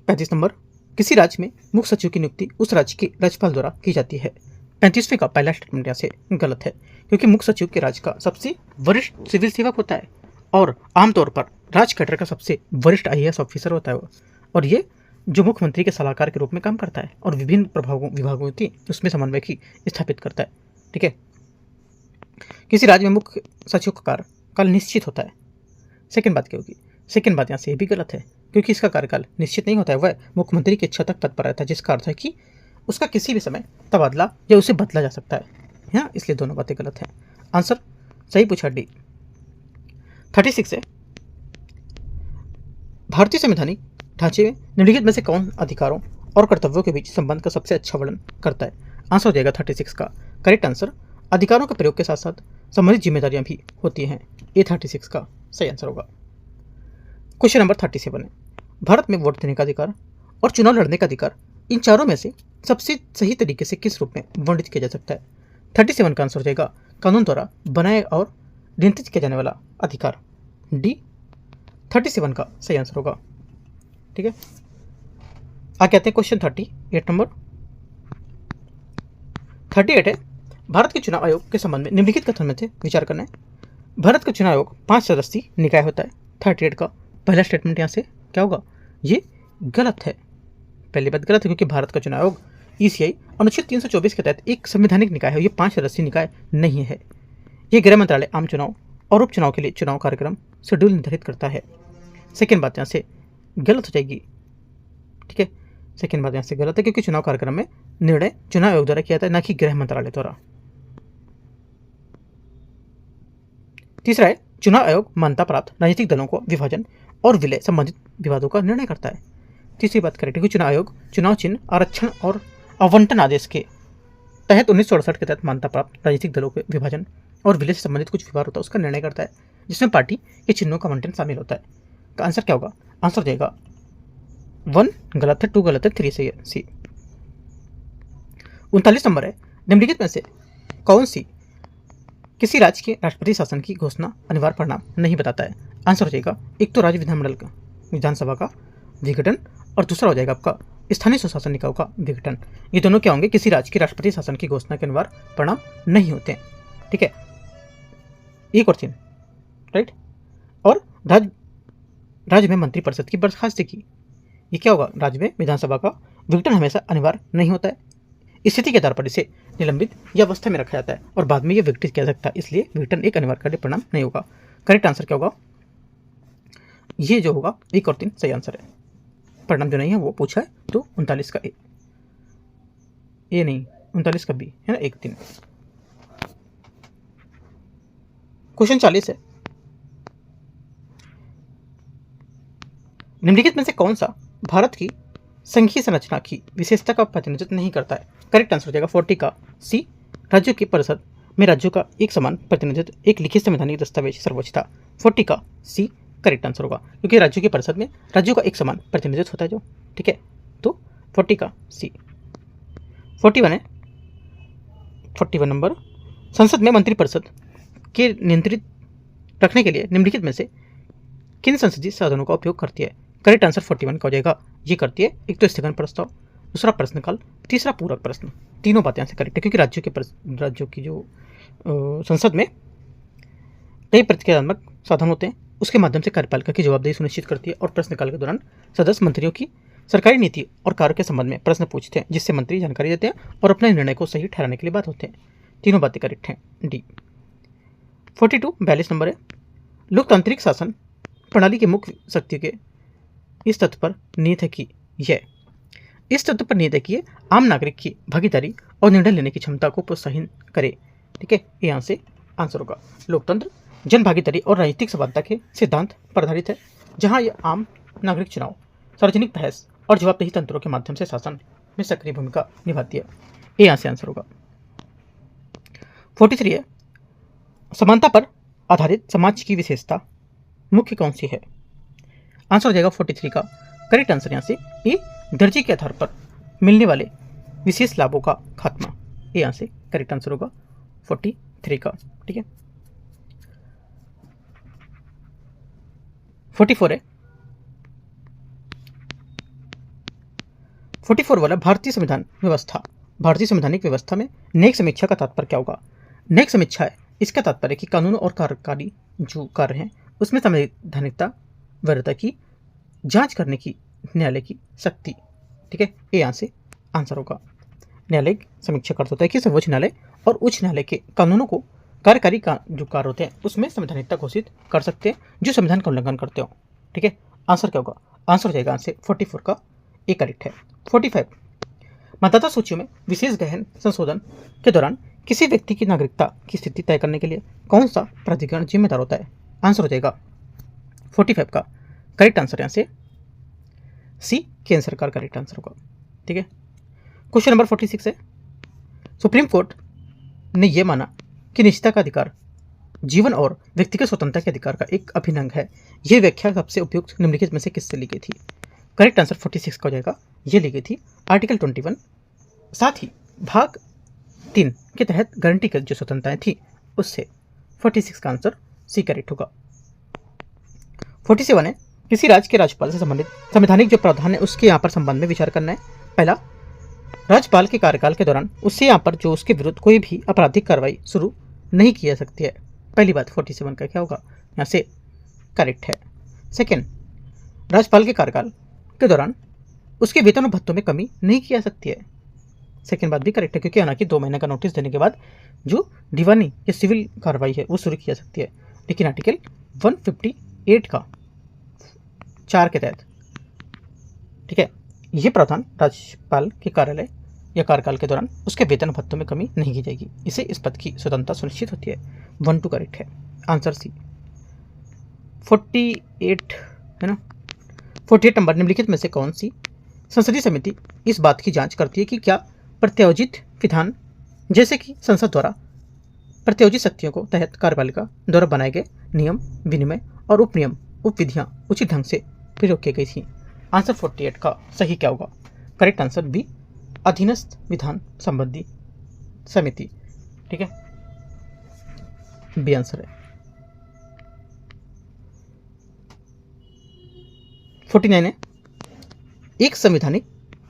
35 नंबर, किसी राज्य में मुख्य सचिव की नियुक्ति उस राज्य के राज्यपाल द्वारा की जाती है। 35वें का पहला स्टेटमेंट यहाँ से गलत है, क्योंकि मुख्य सचिव के राज्य का सबसे वरिष्ठ सिविल सेवक होता है और आमतौर पर राज्य कैडर का सबसे वरिष्ठ IAS ऑफिसर होता है वो, और ये जो मुख्यमंत्री के सलाहकार के रूप में काम करता है और विभिन्न विभागों की उसमें समन्वय की स्थापित करता है, ठीक है। किसी राज्य में मुख्य सचिव का कार्यकाल निश्चित होता है। सेकंड बात क्या होगी? सेकंड बात यहाँ से भी गलत है, क्योंकि इसका कार्यकाल निश्चित नहीं होता है, वह मुख्यमंत्री की इच्छा तक पद पर रहता है, जिसका अर्थ है कि उसका किसी भी समय तबादला या उसे बदला जा सकता है, हाँ, इसलिए दोनों बातें गलत हैं। आंसर सही पूछा डी। 36 है, भारतीय संवैधानिक ढांचे में निम्नलिखित में से कौन अधिकारों और कर्तव्यों के बीच संबंध का सबसे अच्छा वर्णन करता है? आंसर हो जाएगा 36 का करेक्ट आंसर, अधिकारों के प्रयोग के साथ साथ संबंधित जिम्मेदारियां भी होती हैं, ये 36 का सही आंसर होगा। क्वेश्चन नंबर 37 है, भारत में वोट देने का अधिकार और चुनाव लड़ने का अधिकार, इन चारों में से सबसे सही तरीके से किस रूप में वर्णित किया जा सकता है? 37 का आंसर हो जाएगा कानून द्वारा बनाए और नियंत्रित किया जाने वाला अधिकार, डी 37 का सही आंसर होगा, ठीक है। आगे आते हैं क्वेश्चन 38 नंबर। 38 है, भारत के चुनाव आयोग के संबंध में निम्नलिखित कथन में से विचार करना है। भारत का चुनाव आयोग 5 सदस्यीय निकाय होता है। 38 का पहला स्टेटमेंट यहाँ से क्या होगा? ये गलत है, पहली बात गलत है, क्योंकि भारत का चुनाव आयोग ECI अनुच्छेद 324 के तहत एक संवैधानिक निकाय है, ये 5 सदस्यीय निकाय नहीं है। ये गृह मंत्रालय आम चुनाव और उपचुनाव के लिए चुनाव कार्यक्रम शेड्यूल निर्धारित करता है। सेकेंड बात यहाँ से गलत हो जाएगी, ठीक है। सेकेंड बात यहाँ से गलत है, क्योंकि चुनाव कार्यक्रम में निर्णय चुनाव आयोग द्वारा किया जाता है, न कि गृह मंत्रालय द्वारा। तीसरा है, चुनाव आयोग मान्यता प्राप्त राजनीतिक दलों को विभाजन और विलय संबंधित विवादों का निर्णय करता है। तीसरी बात करेक्ट है कि चुनाव आयोग चुनाव चिन्ह आरक्षण और आवंटन आदेश के तहत 1968 के तहत मान्यता प्राप्त राजनीतिक दलों के विभाजन और विलय से संबंधित कुछ विवाद होता है उसका निर्णय करता है, जिसमें पार्टी के चिन्हों का आवंटन शामिल होता है। का आंसर क्या होगा? आंसर देगा 1 गलत है, 2 गलत है, 3 सही है, सी। 39 नंबर है, निम्नलिखित में से कौन सी किसी राज्य के राष्ट्रपति शासन की घोषणा अनिवार्य परिणाम नहीं बताता है? आंसर हो जाएगा एक तो राज्य विधानमंडल का विधानसभा का विघटन और दूसरा हो जाएगा आपका स्थानीय स्वशासन निकायों का विघटन। ये दोनों क्या होंगे? किसी राज्य के राष्ट्रपति शासन की घोषणा के अनिवार्य परिणाम नहीं होते हैं, ठीक है। एक और 3 राइट। और राज्य में मंत्रिपरिषद की बर्खास्तगी की, ये क्या होगा? राज्य में विधानसभा का विघटन हमेशा अनिवार्य नहीं होता है, स्थिति के आधार पर इसे निलंबित या अवस्था में रखा जाता है और बाद में यह विघटित किया जा सकता है, इसलिए विघटन एक अनिवार्य कार्य परिणाम नहीं होगा। करेक्ट आंसर क्या होगा? ये जो होगा 1 और 3 सही आंसर है। परिणाम जो नहीं है वो पूछा है, तो 39 का ए नहीं, 39 का बी है ना, 1 3। क्वेश्चन 40 है, निम्नलिखित में से कौन सा भारत की संघीय संरचना की विशेषता का प्रतिनिधित्व नहीं करता है? करेक्ट आंसर हो जाएगा 40 का सी। राज्यों की परिषद में राज्यों का एक समान प्रतिनिधित्व एक लिखित संवैधानिक दस्तावेज सर्वोच्च था। 40 का सी करेक्ट आंसर होगा, क्योंकि राज्यों की परिषद में राज्यों का एक समान प्रतिनिधित्व होता है जो, ठीक है। तो 40 का सी। 41 है, 41 नंबर, संसद में मंत्रिपरिषद के नियंत्रित रखने के लिए निम्नलिखित में से किन संसदीय साधनों का उपयोग करती है? करेक्ट आंसर 41 का हो जाएगा, ये करती है। एक तो स्थगन प्रस्ताव, दूसरा प्रश्नकाल, तीसरा पूरक प्रश्न। तीनों बातें यहाँ से करेक्ट है, क्योंकि राज्यों की जो संसद में कई प्रतिक्रियात्मक साधन होते हैं, उसके माध्यम से कार्यपालिका की जवाबदेही सुनिश्चित करती है। और प्रश्नकाल के दौरान सदस्य मंत्रियों की सरकारी नीति और कार्य के संबंध में प्रश्न पूछते हैं, जिससे मंत्री जानकारी देते हैं और अपने निर्णय को सही ठहराने के लिए बात होते हैं। तीनों बातें करेक्ट हैं, डी। 42 42 नंबर है, लोकतांत्रिक शासन प्रणाली की मुख्य शक्ति के इस तथ्य पर नीयत है कि यह आम नागरिक की भागीदारी और निर्णय लेने की क्षमता को प्रोत्साहित करे, ठीक है। ये यहाँ से आंसर होगा। लोकतंत्र जन भागीदारी और राजनीतिक समानता के सिद्धांत पर आधारित है, जहाँ यह आम नागरिक चुनाव, सार्वजनिक बहस और जवाबदेही तंत्रों के माध्यम से शासन में सक्रिय भूमिका निभाती है। ये यहाँ से आंसर होगा। 43 है, समानता पर आधारित समाज की विशेषता मुख्य कौन सी है? आंसर हो जाएगा 43 का करेक्ट आंसर यहाँ से ए, दर्जे के आधार पर मिलने वाले विशेष लाभों का खात्मा। ये यहाँ से करेक्ट आंसर होगा 43 का, ठीक है। 44 है, 44 वाला भारतीय संवैधानिक व्यवस्था में नैयिक समीक्षा का तात्पर्य क्या होगा? नैयिक समीक्षा है, इसका तात्पर्य कि कानून और कार्यकारी जो कार्य हैं उसमें संवैधानिकता वैधता की जांच करने की न्यायालय की शक्ति, ठीक है। ये यहाँ से आंसर होगा। न्यायालय समीक्षा करता होता है कि सर्वोच्च न्यायालय और उच्च न्यायालय के कानूनों को कार्यकारी का जो कार्य होते हैं उसमें संवैधानिकता घोषित कर सकते हैं जो संविधान का उल्लंघन करते हो, ठीक है। आंसर क्या होगा? आंसर हो जाएगा यहाँ से 44 का एक करेक्ट है। 45 मतदाता सूचियों में विशेष गहन संशोधन के दौरान किसी व्यक्ति की नागरिकता की स्थिति तय करने के लिए कौन सा प्राधिकरण जिम्मेदार होता है? आंसर हो जाएगा 45 का करेक्ट आंसर यहाँ से सी, केंद्र सरकार करेक्ट आंसर होगा, ठीक है। क्वेश्चन नंबर 46 है, सुप्रीम कोर्ट ने यह माना कि निजता का अधिकार जीवन और व्यक्तिगत स्वतंत्रता के अधिकार का एक अभिन्न अंग है। यह व्याख्या सबसे उपयुक्त निम्नलिखित में से किससे ली गई थी? करेक्ट आंसर 46 का हो जाएगा, यह ली गई थी आर्टिकल 21, साथ ही भाग 3 के तहत गारंटी की जो स्वतंत्रताएं थी उससे। 46 का आंसर सी करेक्ट होगा। 47 है, किसी राज्य के राज्यपाल से संबंधित संवैधानिक जो प्रावधान है उसके यहाँ पर संबंध में विचार करना है। पहला, राज्यपाल के कार्यकाल के दौरान उससे यहाँ पर जो उसके विरुद्ध कोई भी आपराधिक कार्रवाई शुरू नहीं की जा सकती है। पहली बात 47 का क्या होगा? यहाँ से करेक्ट है। सेकेंड, राज्यपाल के कार्यकाल के दौरान उसके वेतन और भत्तों में कमी नहीं की जा सकती है। सेकेंड बात भी करेक्ट है, क्योंकि हालांकि 2 महीने का नोटिस देने के बाद जो दीवानी या सिविल कार्रवाई है वो शुरू की जा सकती है, लेकिन आर्टिकल 158 का 4 के तहत, ठीक है, ये प्रावधान राज्यपाल के कार्यालय या कार्यकाल के दौरान उसके वेतन भत्तों में कमी नहीं की जाएगी। इससे इस पद की स्वतंत्रता सुनिश्चित होती है। 1 2 करेक्ट है, आंसर सी। 48 है ना, 48 नंबर, निम्नलिखित में से कौन सी संसदीय समिति इस बात की जांच करती है कि क्या प्रत्यायोजित विधान जैसे कि संसद द्वारा प्रत्यायोजित शक्तियों को तहत कार्यपालिका द्वारा बनाए गए नियम विनिमय और उपनियम उपविधियां उचित ढंग से प्रयोग की गई थी? आंसर 48 का सही क्या होगा? करेक्ट आंसर बी, अधीनस्थ विधान संबंधी समिति, ठीक है, बी आंसर है। 49 है, एक संवैधानिक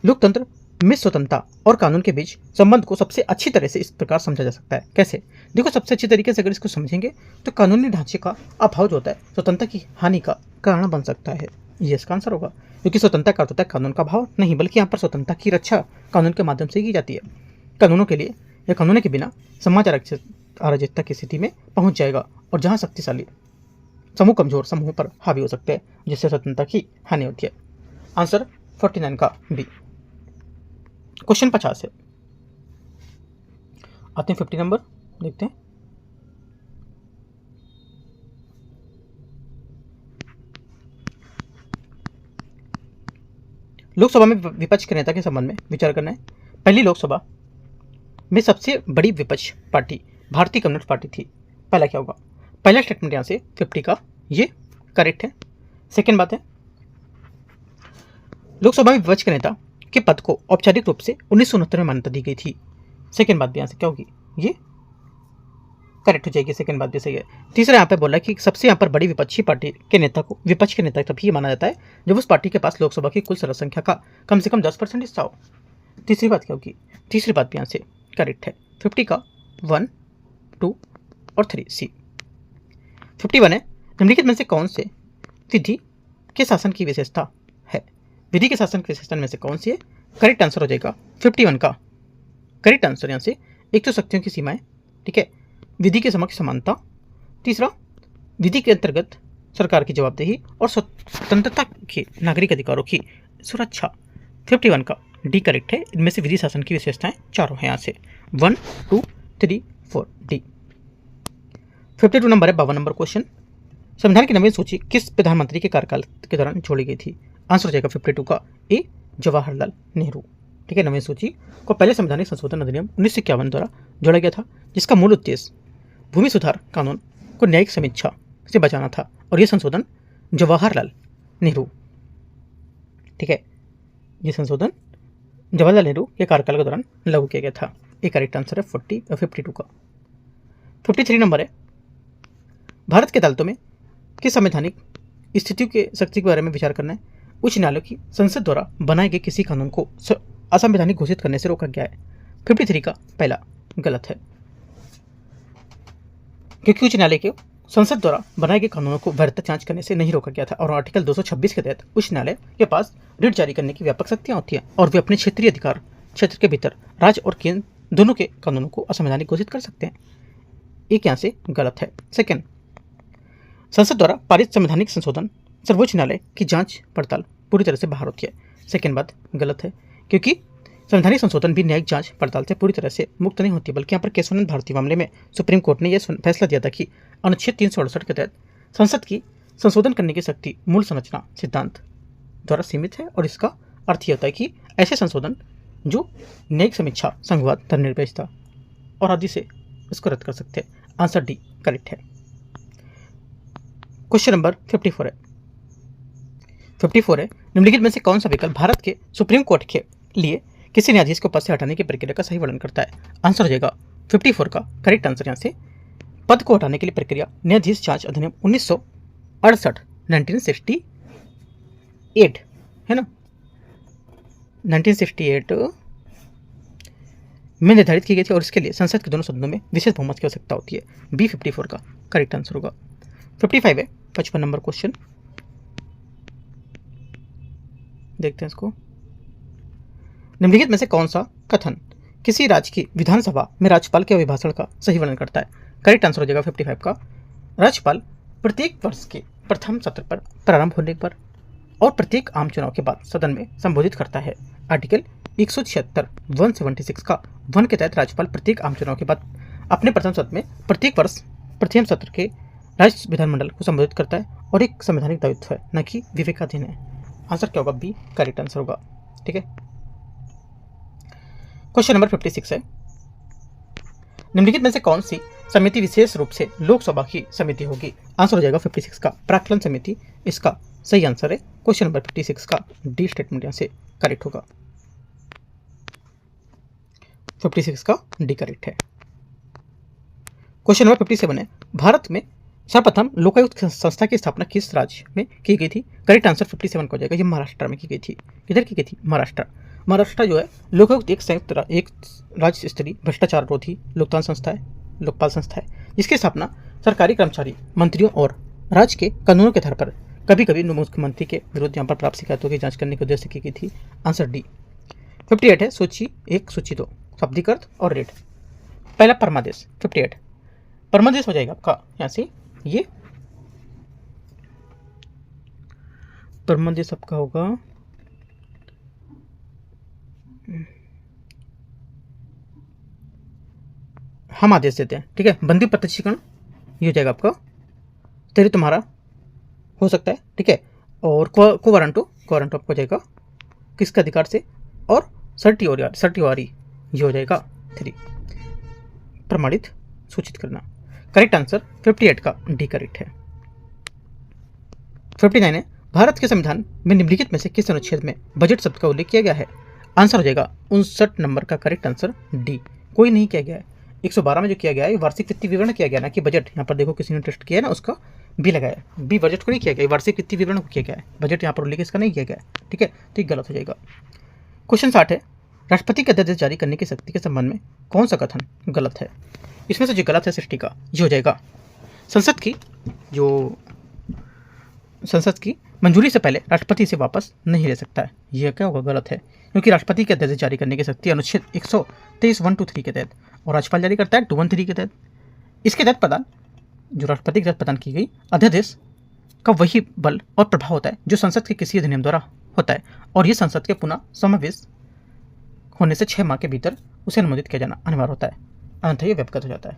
लोकतंत्र में स्वतंत्रता और कानून के बीच संबंध को सबसे अच्छी तरह से इस प्रकार समझा जा सकता है। कैसे? देखो, सबसे अच्छी तरीके से अगर इसको समझेंगे तो कानूनी ढांचे का अभाव जो होता है स्वतंत्रता की हानि का कारण बन सकता है। ये इसका आंसर होगा, क्योंकि स्वतंत्रता का अर्थ होता है कानून का अभाव नहीं, बल्कि यहाँ पर स्वतंत्रता की रक्षा कानून के माध्यम से की जाती है। कानूनों के लिए या कानून के बिना समाज अराजकता की स्थिति में पहुंच जाएगा, और जहाँ शक्तिशाली समूह कमजोर समूह पर हावी हो सकते हैं, जिससे स्वतंत्रता की हानि होती है। आंसर 49 का बी। क्वेश्चन 50 है, आते हैं 50 नंबर, देखते हैं। लोकसभा में विपक्ष के नेता के संबंध में विचार करना है। पहली लोकसभा में सबसे बड़ी विपक्ष पार्टी भारतीय कम्युनिस्ट पार्टी थी। पहला क्या होगा? पहला स्टेटमेंट यहाँ से 50 का ये करेक्ट है। सेकेंड बात है, लोकसभा में विपक्ष के नेता के पद को औपचारिक रूप से 1969 में मान्यता दी गई थी। सेकेंड बात भी यहाँ से क्या होगी? ये करेक्ट हो जाएगी। सेकंड बात भी सही है। तीसरा यहाँ पे बोला कि सबसे यहाँ पर बड़ी विपक्षी पार्टी के नेता को विपक्ष के नेता तभी माना जाता है जब उस पार्टी के पास लोकसभा की कुल संख्या का कम से कम 10% हिस्सा हो। तीसरी बात क्या होगी? तीसरी बात भी यहाँ से करेक्ट है। 50 का 1, 2 और 3 सी। 51 है, निम्नलिखित में से कौन से विधि के शासन की विशेषता है? विधि के शासन की विशेषता में से कौन सी है? करेक्ट आंसर हो जाएगा 51 का करेक्ट आंसर यहाँ से एक तो शक्तियों की सीमाएं, ठीक है, विधि के समक्ष समानता, तीसरा विधि के अंतर्गत सरकार की जवाबदेही और स्वतंत्रता के नागरिक अधिकारों की सुरक्षा। 51 का डी करेक्ट है। इनमें से विधि शासन की विशेषताएं चारों हैं यहाँ से 1, 2, 3, 4 डी। 52 नंबर है 52 नंबर क्वेश्चन, संविधान की नवीन सूची किस प्रधानमंत्री के कार्यकाल के दौरान जोड़ी गई थी? आंसर हो जाएगा 52 का ए जवाहरलाल नेहरू, ठीक है। नवीन सूची को पहले संवैधानिक संशोधन अधिनियम 1951 द्वारा जोड़ा गया था, जिसका मूल उद्देश्य भूमि सुधार कानून को न्यायिक समीक्षा से बचाना था और यह संशोधन जवाहरलाल नेहरू, ठीक है, यह संशोधन जवाहरलाल नेहरू के कार्यकाल के दौरान लागू किया गया था। एक करेक्ट आंसर है 52 का। 53 नंबर है, भारत के अदालतों में किस संवैधानिक स्थितियों के शक्ति के बारे में विचार करना है? उच्च न्यायालय की संसद द्वारा बनाए गए किसी कानून को असंवैधानिक घोषित करने से रोका गया है। 53 का पहला गलत है, क्योंकि उच्च न्यायालय के संसद द्वारा बनाए गए कानूनों को वैधता जांच करने से नहीं रोका गया था और आर्टिकल 226 के तहत उच्च न्यायालय के पास रिट जारी करने की व्यापक शक्तियां होती हैं और वे अपने क्षेत्रीय अधिकार क्षेत्र के भीतर राज्य और केंद्र दोनों के कानूनों को असंवैधानिक घोषित कर सकते हैं। एक यहाँ से गलत है। सेकेंड, संसद द्वारा पारित संवैधानिक संशोधन सर्वोच्च न्यायालय की जांच पड़ताल पूरी तरह से बाहर होती है। सेकेंड बात गलत है, क्योंकि संवैधानिक संशोधन भी न्यायिक जांच पड़ताल से पूरी तरह से मुक्त नहीं होती, बल्कि यहाँ पर केशवानंद भारती मामले में सुप्रीम कोर्ट ने यह फैसला दिया था कि अनुच्छेद 368 के तहत संसद की संशोधन करने की शक्ति मूल संरचना सिद्धांत द्वारा सीमित है और इसका अर्थ यह होता है कि ऐसे संशोधन जो न्यायिक समीक्षा, संघवाद, धर्मनिरपेक्षता और आदि से इसको रद्द कर सकते हैं। आंसर डी करेक्ट है। क्वेश्चन नंबर 54 है। 54 है, निम्नलिखित में से कौन सा विकल्प भारत के सुप्रीम कोर्ट के लिए किसी न्यायाधीश को पद से हटाने की प्रक्रिया का सही वर्णन करता है? आंसर हो जाएगा 54 का करेक्ट आंसर यहाँ से पद को हटाने के लिए प्रक्रिया न्यायाधीश जांच अधिनियम 1968 1968 है ना, 1968 में निर्धारित की गई थी और इसके लिए संसद के दोनों सदनों में विशेष बहुमत की आवश्यकता होती है। बी 54 का करेक्ट आंसर होगा। 55 है 55 नंबर क्वेश्चन, देखते हैं इसको। निम्नलिखित में से कौन सा कथन किसी राज्य की विधानसभा में राज्यपाल के अभिभाषण का सही वर्णन करता है? करेक्ट आंसर हो जाएगा 55 का राज्यपाल प्रत्येक वर्ष के प्रथम सत्र पर प्रारंभ होने पर और प्रत्येक आम चुनाव के बाद सदन में संबोधित करता है। आर्टिकल 176 176 का 1 के तहत राज्यपाल प्रत्येक आम चुनाव के बाद अपने प्रथम सत्र में प्रत्येक वर्ष प्रथम सत्र के राज्य विधानमंडल को संबोधित करता है और एक संवैधानिक दायित्व है, न कि विवेकाधीन है। आंसर क्या होगा? बी करेक्ट आंसर होगा, ठीक है। क्वेश्चन नंबर 56 है, निम्नलिखित में से कौन सी समिति विशेष रूप से लोकसभा की समिति होगी? आंसर हो जाएगा 56 का प्राक्कलन समिति इसका सही आंसर है। क्वेश्चन नंबर 56 का डी स्टेटमेंट यहां से करेक्ट होगा। 56 का डी करेक्ट है। क्वेश्चन नंबर 57 है, भारत में सर्वप्रथम लोकायुक्त संस्था की स्थापना किस राज्य में की गई थी? करेक्ट आंसर 57 को हो जाएगा। ये महाराष्ट्र में की गई थी। किधर की गई थी? महाराष्ट्र। महाराष्ट्र जो है लोकायुक्त एक राज्य स्तरीय भ्रष्टाचार रोधी लोकतांत्रिक संस्था है, लोकपाल संस्था है, जिसकी स्थापना सरकारी कर्मचारी, मंत्रियों और राज्य के कानूनों के आधार पर कभी कभी मुख्यमंत्री के विरुद्ध यहाँ पर प्राप्त शिकायतों की जांच करने के उद्देश्य से की गई थी। Answer D. 58 है, सूची 1 सूची 2 शाब्दिक अर्थ और रेट। पहला परमादेश 58 परमादेश हो जाएगा आपका यहाँ से ये परमादेश आपका होगा हम आदेश देते हैं, ठीक है। बंदी प्रत्यक्षीकरण ये हो जाएगा आपका तेरे तुम्हारा हो सकता है, ठीक है। और को वारंटो आपको हो जाएगा किसके अधिकार से, और सर्टिवारी ये हो जाएगा 3। प्रमाणित सूचित करना। करेक्ट आंसर 58 का डी करेक्ट है। 59 है, भारत के संविधान में निम्नलिखित में से किस अनुच्छेद में बजट शब्द का उल्लेख किया गया है? आंसर हो जाएगा 59 नंबर का करेक्ट आंसर डी, कोई नहीं किया गया है। 112 में जो किया गया है वार्षिक वित्तीय विवरण किया गया ना कि बजट, यहाँ पर देखो किसी ने टेस्ट किया है ना, उसका बी लगाया, बी बजट को नहीं किया गया, वार्षिक वित्तीय विवरण को किया गया है, बजट यहाँ पर उल्लेख इसका नहीं किया गया है। ठीक है, तो ये गलत हो जाएगा। क्वेश्चन 60 है, राष्ट्रपति के अध्यादेश जारी करने की शक्ति के संबंध में कौन सा कथन गलत है? इसमें से जो गलत है 60 का ये हो जाएगा, संसद की मंजूरी से पहले राष्ट्रपति इसे वापस नहीं ले सकता है। यह क्या होगा? गलत है, क्योंकि राष्ट्रपति के अध्यादेश जारी करने की शक्ति अनुच्छेद 123(1)(2)(3) के तहत और राज्यपाल जारी करता है 2(1)(3) के तहत। इसके तहत प्रदान, जो राष्ट्रपति के तहत प्रदान की गई अध्यादेश का वही बल और प्रभाव होता है जो संसद के किसी अधिनियम द्वारा होता है, और ये संसद के पुनः समावेश होने से 6 माह के भीतर उसे अनुमोदित किया जाना अनिवार्य होता है, अन्यथा ये व्यवगत हो जाता है।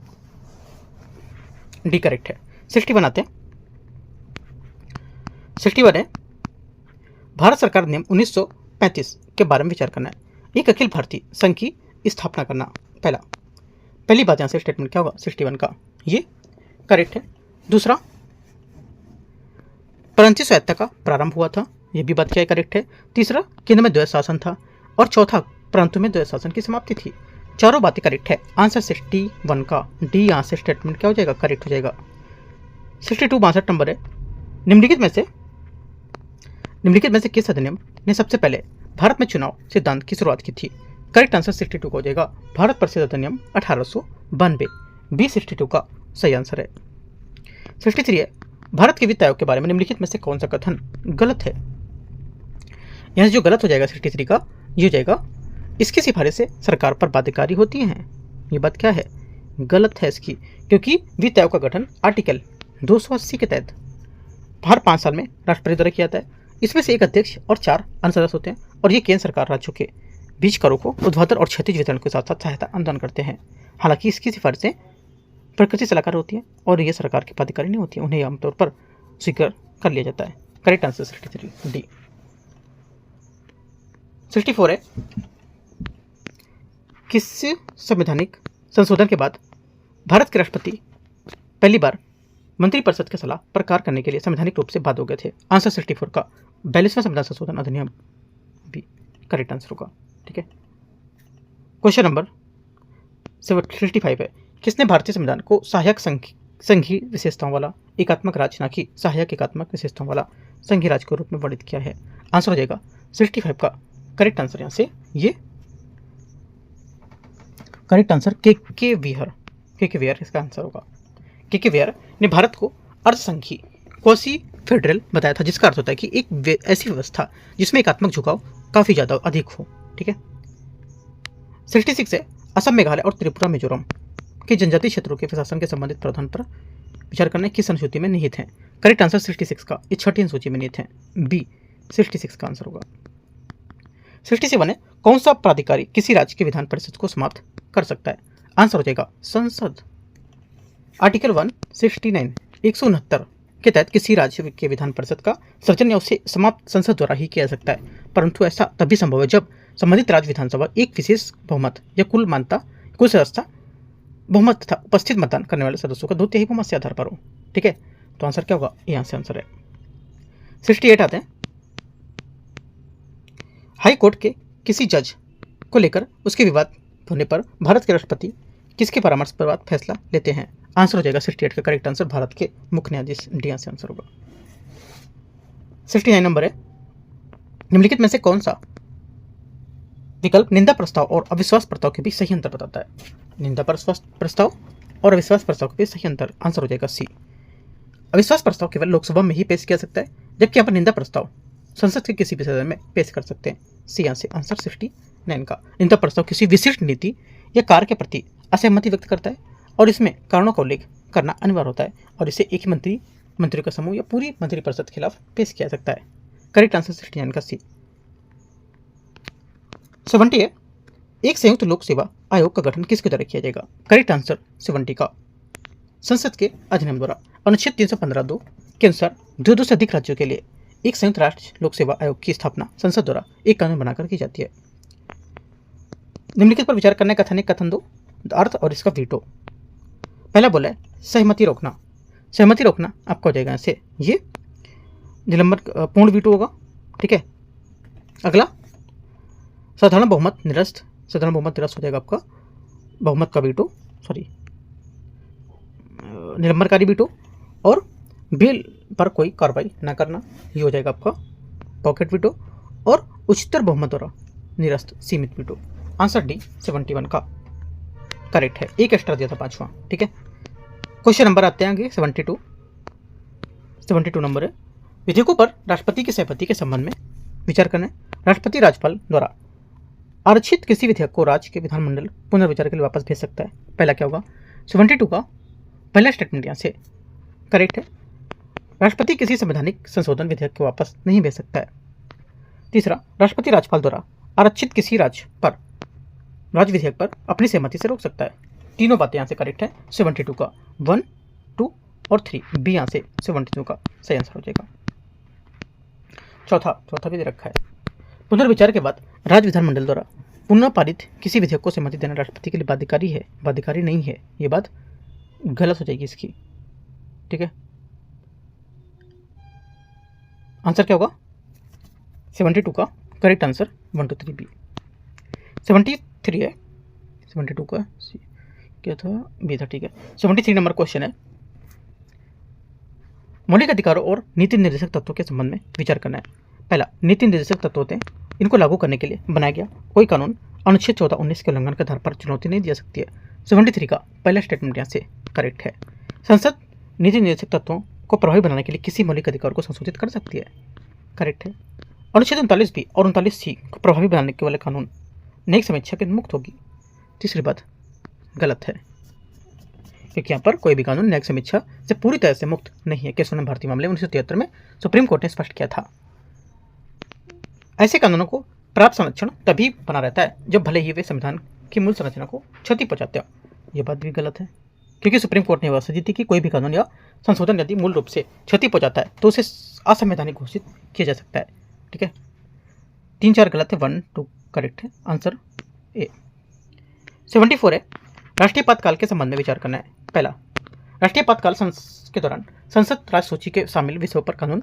डी करेक्ट है। 61 आते हैं। 61 है, भारत सरकार नियम 1935 के बारे में विचार करना है। एक अखिल भारतीय संघ की स्थापना करना। पहली बात यहाँ से स्टेटमेंट क्या होगा? 61 का ये करेक्ट है। दूसरा, प्रांतीय स्वायत्तता का प्रारंभ हुआ था, ये भी बात क्या है? करेक्ट है। तीसरा, केंद्र में द्वैध शासन था, और चौथा, प्रांतों में द्वैध शासन की समाप्ति थी। चारों बातें करेक्ट है। आंसर 61 का डी यहाँ से स्टेटमेंट क्या हो जाएगा? करेक्ट हो जाएगा। 62 62 नंबर है, निम्नलिखित में से किस अधिनियम ने सबसे पहले भारत में चुनाव सिद्धांत की शुरुआत की थी? करेक्ट आंसर 62 का हो जाएगा, भारत परिषद अधिनियम 1892। बी 62 का सही आंसर है। 63 है, भारत के वित्त आयोग के बारे में निम्नलिखित में से कौन सा कथन गलत है? यहाँ से जो गलत हो जाएगा 63 का ये हो जाएगा, इसकी सिफारिश से सरकार पर बाध्यकारी होती हैं। ये बात क्या है? गलत है इसकी, क्योंकि वित्त आयोग का गठन आर्टिकल 280 के तहत हर 5 साल में राष्ट्रपति द्वारा किया जाता है। इसमें से एक अध्यक्ष और 4 अन्य सदस्य होते हैं, और ये केंद्र सरकार राज्यों के बीच करों को ऊर्ध्वाधर और क्षैतिज वितरण के साथ साथ सहायता अनुदान करते हैं। हालांकि इसकी सिफारिशें प्रकृति सलाहकार होती हैं और ये सरकार की बाध्यकारी नहीं होती है, उन्हें आमतौर पर स्वीकार कर लिया जाता है। Correct answer 63 D. 64 है, किस संवैधानिक संशोधन के बाद भारत के राष्ट्रपति पहली बार मंत्रिपरिषद की सलाह पर कार्य करने के लिए संवैधानिक रूप से बाध्य हो गए थे? आंसर 64 का 42वां संविधान संशोधन अधिनियम भी करेक्ट आंसर होगा। ठीक है। क्वेश्चन नंबर 65 है, किसने भारतीय संविधान को सहायक संघीय विशेषताओं वाला एकात्मक राज्य, ना कि सहायक एकात्मक विशेषताओं वाला संघीय राज्य के रूप में वर्णित किया है? आंसर हो जाएगा 65 का करेक्ट आंसर, यहाँ से ये करेक्ट आंसर के वीयर इसका आंसर होगा। के वीयर ने भारत को अर्धसंघीय क्वासी फेडरल बताया था, जिसका अर्थ होता है कि एक ऐसी व्यवस्था जिसमें एकात्मक झुकाव काफी ज्यादा अधिक हो। ठीक है। 66 है, असम, मेघालय और त्रिपुरा मिजोरम के जनजातीय क्षेत्रों के प्रशासन के संबंधित प्रावधान पर विचार करने किस अनुसूची में निहित है? करेक्ट आंसर 66 का ये 6ठी अनुसूची में निहित है, बी 66 का आंसर होगा। 67 है, कौन सा प्राधिकारी किसी राज्य के विधान परिषद को समाप्त कर सकता है? आंसर हो जाएगा संसद। आर्टिकल 169 के तहत किसी राज्य के विधान परिषद का सृजन या उसे समाप्त संसद द्वारा ही किया जा सकता है, परंतु ऐसा तभी संभव है जब संबंधित राज्य विधानसभा एक विशेष बहुमत या कुल सदस्यता बहुमत तथा उपस्थित मतदान करने वाले सदस्यों का 2/3 बहुमत से आधार पर हो। ठीक है, तो आंसर क्या होगा? यहाँ से आंसर है 68 आते हैं। हाई कोर्ट के किसी जज को लेकर उसके विवाद होने पर भारत के राष्ट्रपति किसके परामर्श पर बाद फैसला लेते हैं? आंसर हो जाएगा 68 का करेक्ट आंसर, भारत के मुख्य न्यायाधीश, डी से आंसर होगा। 69 नंबर है, निम्नलिखित में से कौन सा विकल्प निंदा प्रस्ताव और अविश्वास प्रस्ताव के बीच सही अंतर बताता है? निंदा प्रस्ताव और अविश्वास प्रस्ताव के बीच सही अंतर, आंसर हो जाएगा सी। अविश्वास प्रस्ताव केवल लोकसभा में ही पेश किया सकता है, जबकि यहाँ पर निंदा प्रस्ताव संसद के किसी भी सदन में पेश कर सकते हैं। सी यहाँ से आंसर 69 का। निंदा प्रस्ताव किसी विशिष्ट नीति या कार्य के प्रति असहमति व्यक्त करता है और इसमें कारणों का उल्लेख करना अनिवार्य होता है, और इसे एक ही मंत्रियों का समूह या पूरी मंत्रिपरिषद के खिलाफ पेश किया सकता है। करेक्ट आंसर 69 का सी। 70 है, एक संयुक्त लोक सेवा आयोग का गठन किसके द्वारा किया जाएगा? करेक्ट आंसर 70 का संसद के अधिनियम द्वारा अनुच्छेद 315(2) के अनुसार 2 से अधिक राज्यों के लिए एक संयुक्त राष्ट्र लोक सेवा आयोग की स्थापना संसद द्वारा एक कानून बनाकर की जाती है। निम्नलिखित पर विचार करने कथन एक, कथन दो, अर्थ और इसका वीटो। पहला बोला है सहमति रोकना। सहमति रोकना आपका हो जाएगा ऐसे, ये निलंबन पूर्ण वीटो होगा, ठीक है। अगला साधारण बहुमत निरस्त। साधारण बहुमत निरस्त हो जाएगा आपका बहुमत का वीटो, सॉरी निलंबनकारी वीटो। और बिल पर कोई कार्रवाई न करना, ये हो जाएगा आपका पॉकेट वीटो। और उच्चतर बहुमत द्वारा निरस्त सीमित वीटो। आंसर डी 71 का करेक्ट है। एक एक्स्ट्रा दिया था पांचवा, ठीक है। क्वेश्चन नंबर आते हैं आगे 72 नंबर है। विधेयकों पर राष्ट्रपति की सहमति के संबंध में विचार करना है। राष्ट्रपति राज्यपाल द्वारा आरक्षित किसी विधेयक को राज्य के विधानमंडल पुनर्विचार के लिए वापस भेज सकता है। पहला क्या होगा? 72 का पहला स्टेटमेंट यहाँ से करेक्ट है। राष्ट्रपति किसी संवैधानिक संशोधन विधेयक को वापस नहीं भेज सकता है। तीसरा, राष्ट्रपति राज्यपाल द्वारा आरक्षित किसी राज्य विधेयक पर अपनी सहमति से रोक सकता है। तीनों बातें यहाँ से करेक्ट है। 72 का 1, 2 और 3 बी यहाँ से 72 का सही आंसर हो जाएगा। चौथा भी दे रखा है। पुनर्विचार के बाद राज्य विधानमंडल द्वारा पुनः पारित किसी विधेयक को सहमति देना राष्ट्रपति के लिए बाध्यकारी है, बाध्यकारी नहीं है। ये बात गलत हो जाएगी इसकी, ठीक है। आंसर क्या होगा? 72 का करेक्ट आंसर 1 2 3 बी। 73 है, 72 का क्या था? बी था, ठीक है। 73 नंबर क्वेश्चन है। मौलिक अधिकारों और नीति निर्देशक तत्वों के संबंध में विचार करना है। पहला, नीति निर्देशक तत्व होते हैं, इनको लागू करने के लिए बनाया गया कोई कानून अनुच्छेद 14-19 के उल्लंघन के आधार पर चुनौती नहीं दी सकती है। 73 का पहला स्टेटमेंट यहाँ से करेक्ट है। संसद नीति निर्देशक तत्वों को प्रभावी बनाने के लिए किसी मौलिक अधिकार को संशोधित कर सकती है, करेक्ट है। अनुच्छेद 39 बी और 39 सी को प्रभावी बनाने के वाले कानून न्यायिक समीक्षा के मुक्त होगी। तीसरी बात गलत है, क्योंकि यहाँ पर कोई भी कानून न्यायिक समीक्षा से पूरी तरह से मुक्त नहीं है। केशव नंदन भारती मामले 1973 में सुप्रीम कोर्ट ने स्पष्ट किया था। ऐसे कानूनों को प्राप्त संरक्षण तभी बना रहता है जब भले ही वे संविधान की मूल संरचना को क्षति पहुंचाते हो। यह बात भी गलत है, क्योंकि सुप्रीम कोर्ट ने व्यवस्था दी थी कि कोई भी कानून या संशोधन यदि मूल रूप से क्षति पहुंचाता है तो उसे असंवैधानिक घोषित किया जा सकता है, ठीक है। 3-4 गलत है, 1 2 करेक्ट है। Answer A. 74 है। राष्ट्रीय आपातकाल के संबंध में विचार करना है। पहला, राष्ट्रीय आपातकाल के दौरान संसद राज्य सूची के शामिल विषयों पर कानून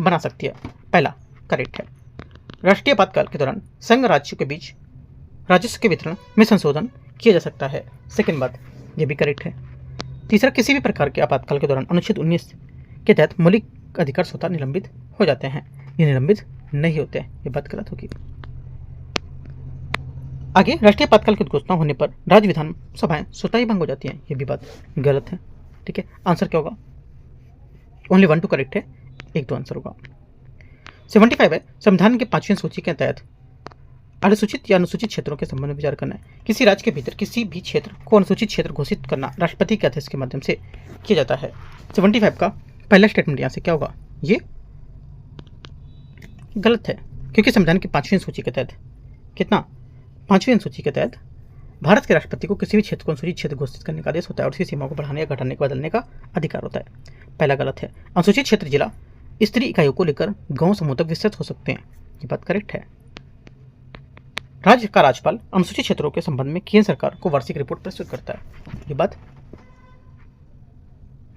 बना सकती है। पहला करेक्ट है। राष्ट्रीय आपातकाल के दौरान संघ राज्यों के बीच राजस्व के वितरण में संशोधन किया जा सकता है। सेकंड बात, यह भी करेक्ट है। तीसरा, किसी भी प्रकार के आपातकाल के दौरान अनुच्छेद 19 के तहत मौलिक अधिकार स्वतः निलंबित हो जाते हैं। ये निलंबित नहीं होते हैं, ये बात गलत होगी। आगे, राष्ट्रीय आपातकाल की घोषणा होने पर राज्य विधानसभाएं स्वतः ही भंग हो जाती हैं, ये भी बात गलत है, ठीक है। आंसर क्या होगा? ओनली 1 2 करेक्ट है, 1 2 आंसर होगा। 75 है। संविधान के 5वीं सूची के तहत अनुसूचित या अनुसूचित क्षेत्रों के संबंध में विचार करना है। किसी राज्य के भीतर किसी भी क्षेत्र को अनुसूचित क्षेत्र घोषित करना राष्ट्रपति के आदेश के माध्यम से किया जाता है। 75 का पहला स्टेटमेंट यहाँ से क्या होगा? ये गलत है, क्योंकि संविधान की 5वीं सूची के तहत 5वीं अनुसूची के तहत भारत के राष्ट्रपति को किसी भी क्षेत्र को अनुसूचित क्षेत्र घोषित करने का आदेश होता है और उसकी सीमाओं को बढ़ाने या घटाने का बदलने का अधिकार होता है। पहला गलत है। अनुसूचित क्षेत्र जिला स्तरीय इकाइयों को लेकर गांव समूह तक विस्तृत हो सकते हैं, ये बात करेक्ट है। राज्य का राज्यपाल अनुसूचित क्षेत्रों के संबंध में केंद्र सरकार को वार्षिक रिपोर्ट प्रस्तुत करता है, ये बात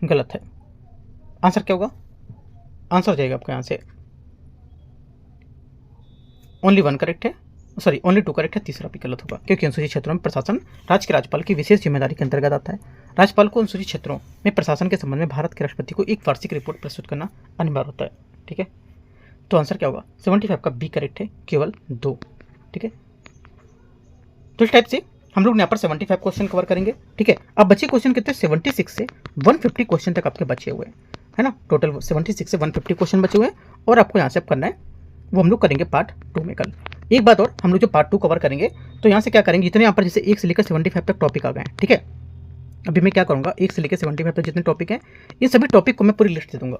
गलत है। आंसर क्या होगा? आंसर हो जाएगा आपका यहाँ से ओनली 1 करेक्ट है, सॉरी ओनली 2 करेक्ट है। तीसरा भी गलत होगा, क्योंकि अनुसूचित क्षेत्रों में प्रशासन राज्य के राज्यपाल की विशेष जिम्मेदारी के अंतर्गत आता है। राज्यपाल को अनुसूचित क्षेत्रों में प्रशासन के संबंध में भारत के राष्ट्रपति को एक वार्षिक रिपोर्ट प्रस्तुत करना अनिवार्य होता है, ठीक है। तो आंसर क्या होगा? 75 का बी करेक्ट है, केवल 2, ठीक है। तो इस टाइप से हम लोग यहाँ पर 75 क्वेश्चन कवर करेंगे, ठीक है। अब बचे क्वेश्चन कितने? 76 से 150 क्वेश्चन तक आपके बचे हुए है ना। टोटल 76 से 150 क्वेश्चन बचे हुए हैं और आपको यहाँ से अब करना है वो हम लोग करेंगे पार्ट 2 में कल। एक बात और, हम लोग जो पार्ट 2 कवर करेंगे तो यहाँ से क्या करेंगे, जितने यहाँ पर जैसे 1 से लेकर 75 तक टॉपिक आ गए हैं, ठीक है। अभी मैं क्या करूँगा, 1 से लेकर 75 तक जितने टॉपिक हैं इन सभी टॉपिक को मैं पूरी लिस्ट दे दूंगा,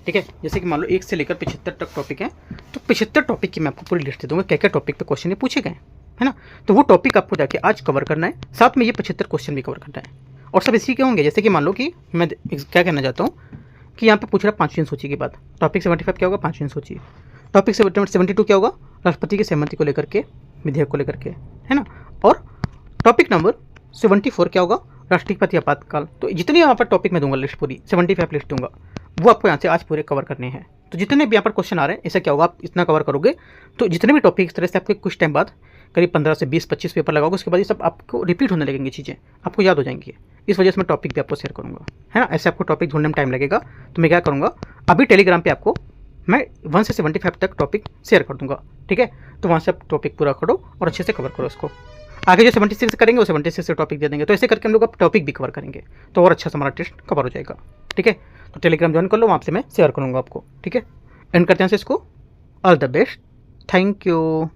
ठीक है। जैसे कि मान लो 1 से लेकर 75 तक टॉपिक हैं, तो 75 टॉपिक की मैं आपको पूरी लिस्ट दे दूंगा, क्या क्या टॉपिक पे क्वेश्चन पूछे गए है ना। तो वो टॉपिक आपको जाके आज कवर करना है, साथ में ये 75 क्वेश्चन भी कवर करना है। और सब इसी के होंगे, जैसे कि मान लो कि मैं क्या कहना चाहता हूँ, कि यहाँ पे पूछ रहा है पाँचवीं सूची की बात। टॉपिक 75 क्या होगा, पाँचवीं सूची। टॉपिक 72 क्या होगा, राष्ट्रपति की सहमति को लेकर के, विधेयक को लेकर के, है ना। और टॉपिक नंबर 74 क्या होगा, राष्ट्रपति आपातकाल। तो जितनी यहाँ पर टॉपिक मैं दूंगा लिस्ट पूरी 75 लिस्ट दूंगा, वो आपको यहाँ से आज पूरे कवर करने हैं। तो जितने भी यहाँ पर क्वेश्चन आ रहे हैं, ऐसा क्या होगा, आप इतना कवर करोगे तो जितने भी टॉपिक इस तरह से आपके कुछ टाइम बाद करीब 15 से 20-25 पेपर लगाओगे, उसके बाद ये सब आपको रिपीट होने लगेंगी, चीज़ें आपको याद हो जाएंगी। इस वजह से मैं टॉपिक भी आपको शेयर करूँगा, है ना। ऐसे आपको टॉपिक ढूंढने में टाइम लगेगा, तो मैं क्या करूँगा, अभी टेलीग्राम पे आपको मैं 1 से 75 तक टॉपिक शेयर कर दूँगा, ठीक है। तो वहाँ से आप टॉपिक पूरा करो और अच्छे से कवर करो उसको। आगे जो 76 करेंगे वो 76 से टॉपिक दे देंगे, तो ऐसे करके हम लोग अब टॉपिक भी कवर करेंगे, तो और अच्छा से हमारा टेस्ट कवर हो जाएगा, ठीक है। तो टेलीग्राम ज्वाइन कर लो, वहाँ से मैं शेयर करूँगा आपको, ठीक है। एंड करते हैं इसको। All the best, thank you.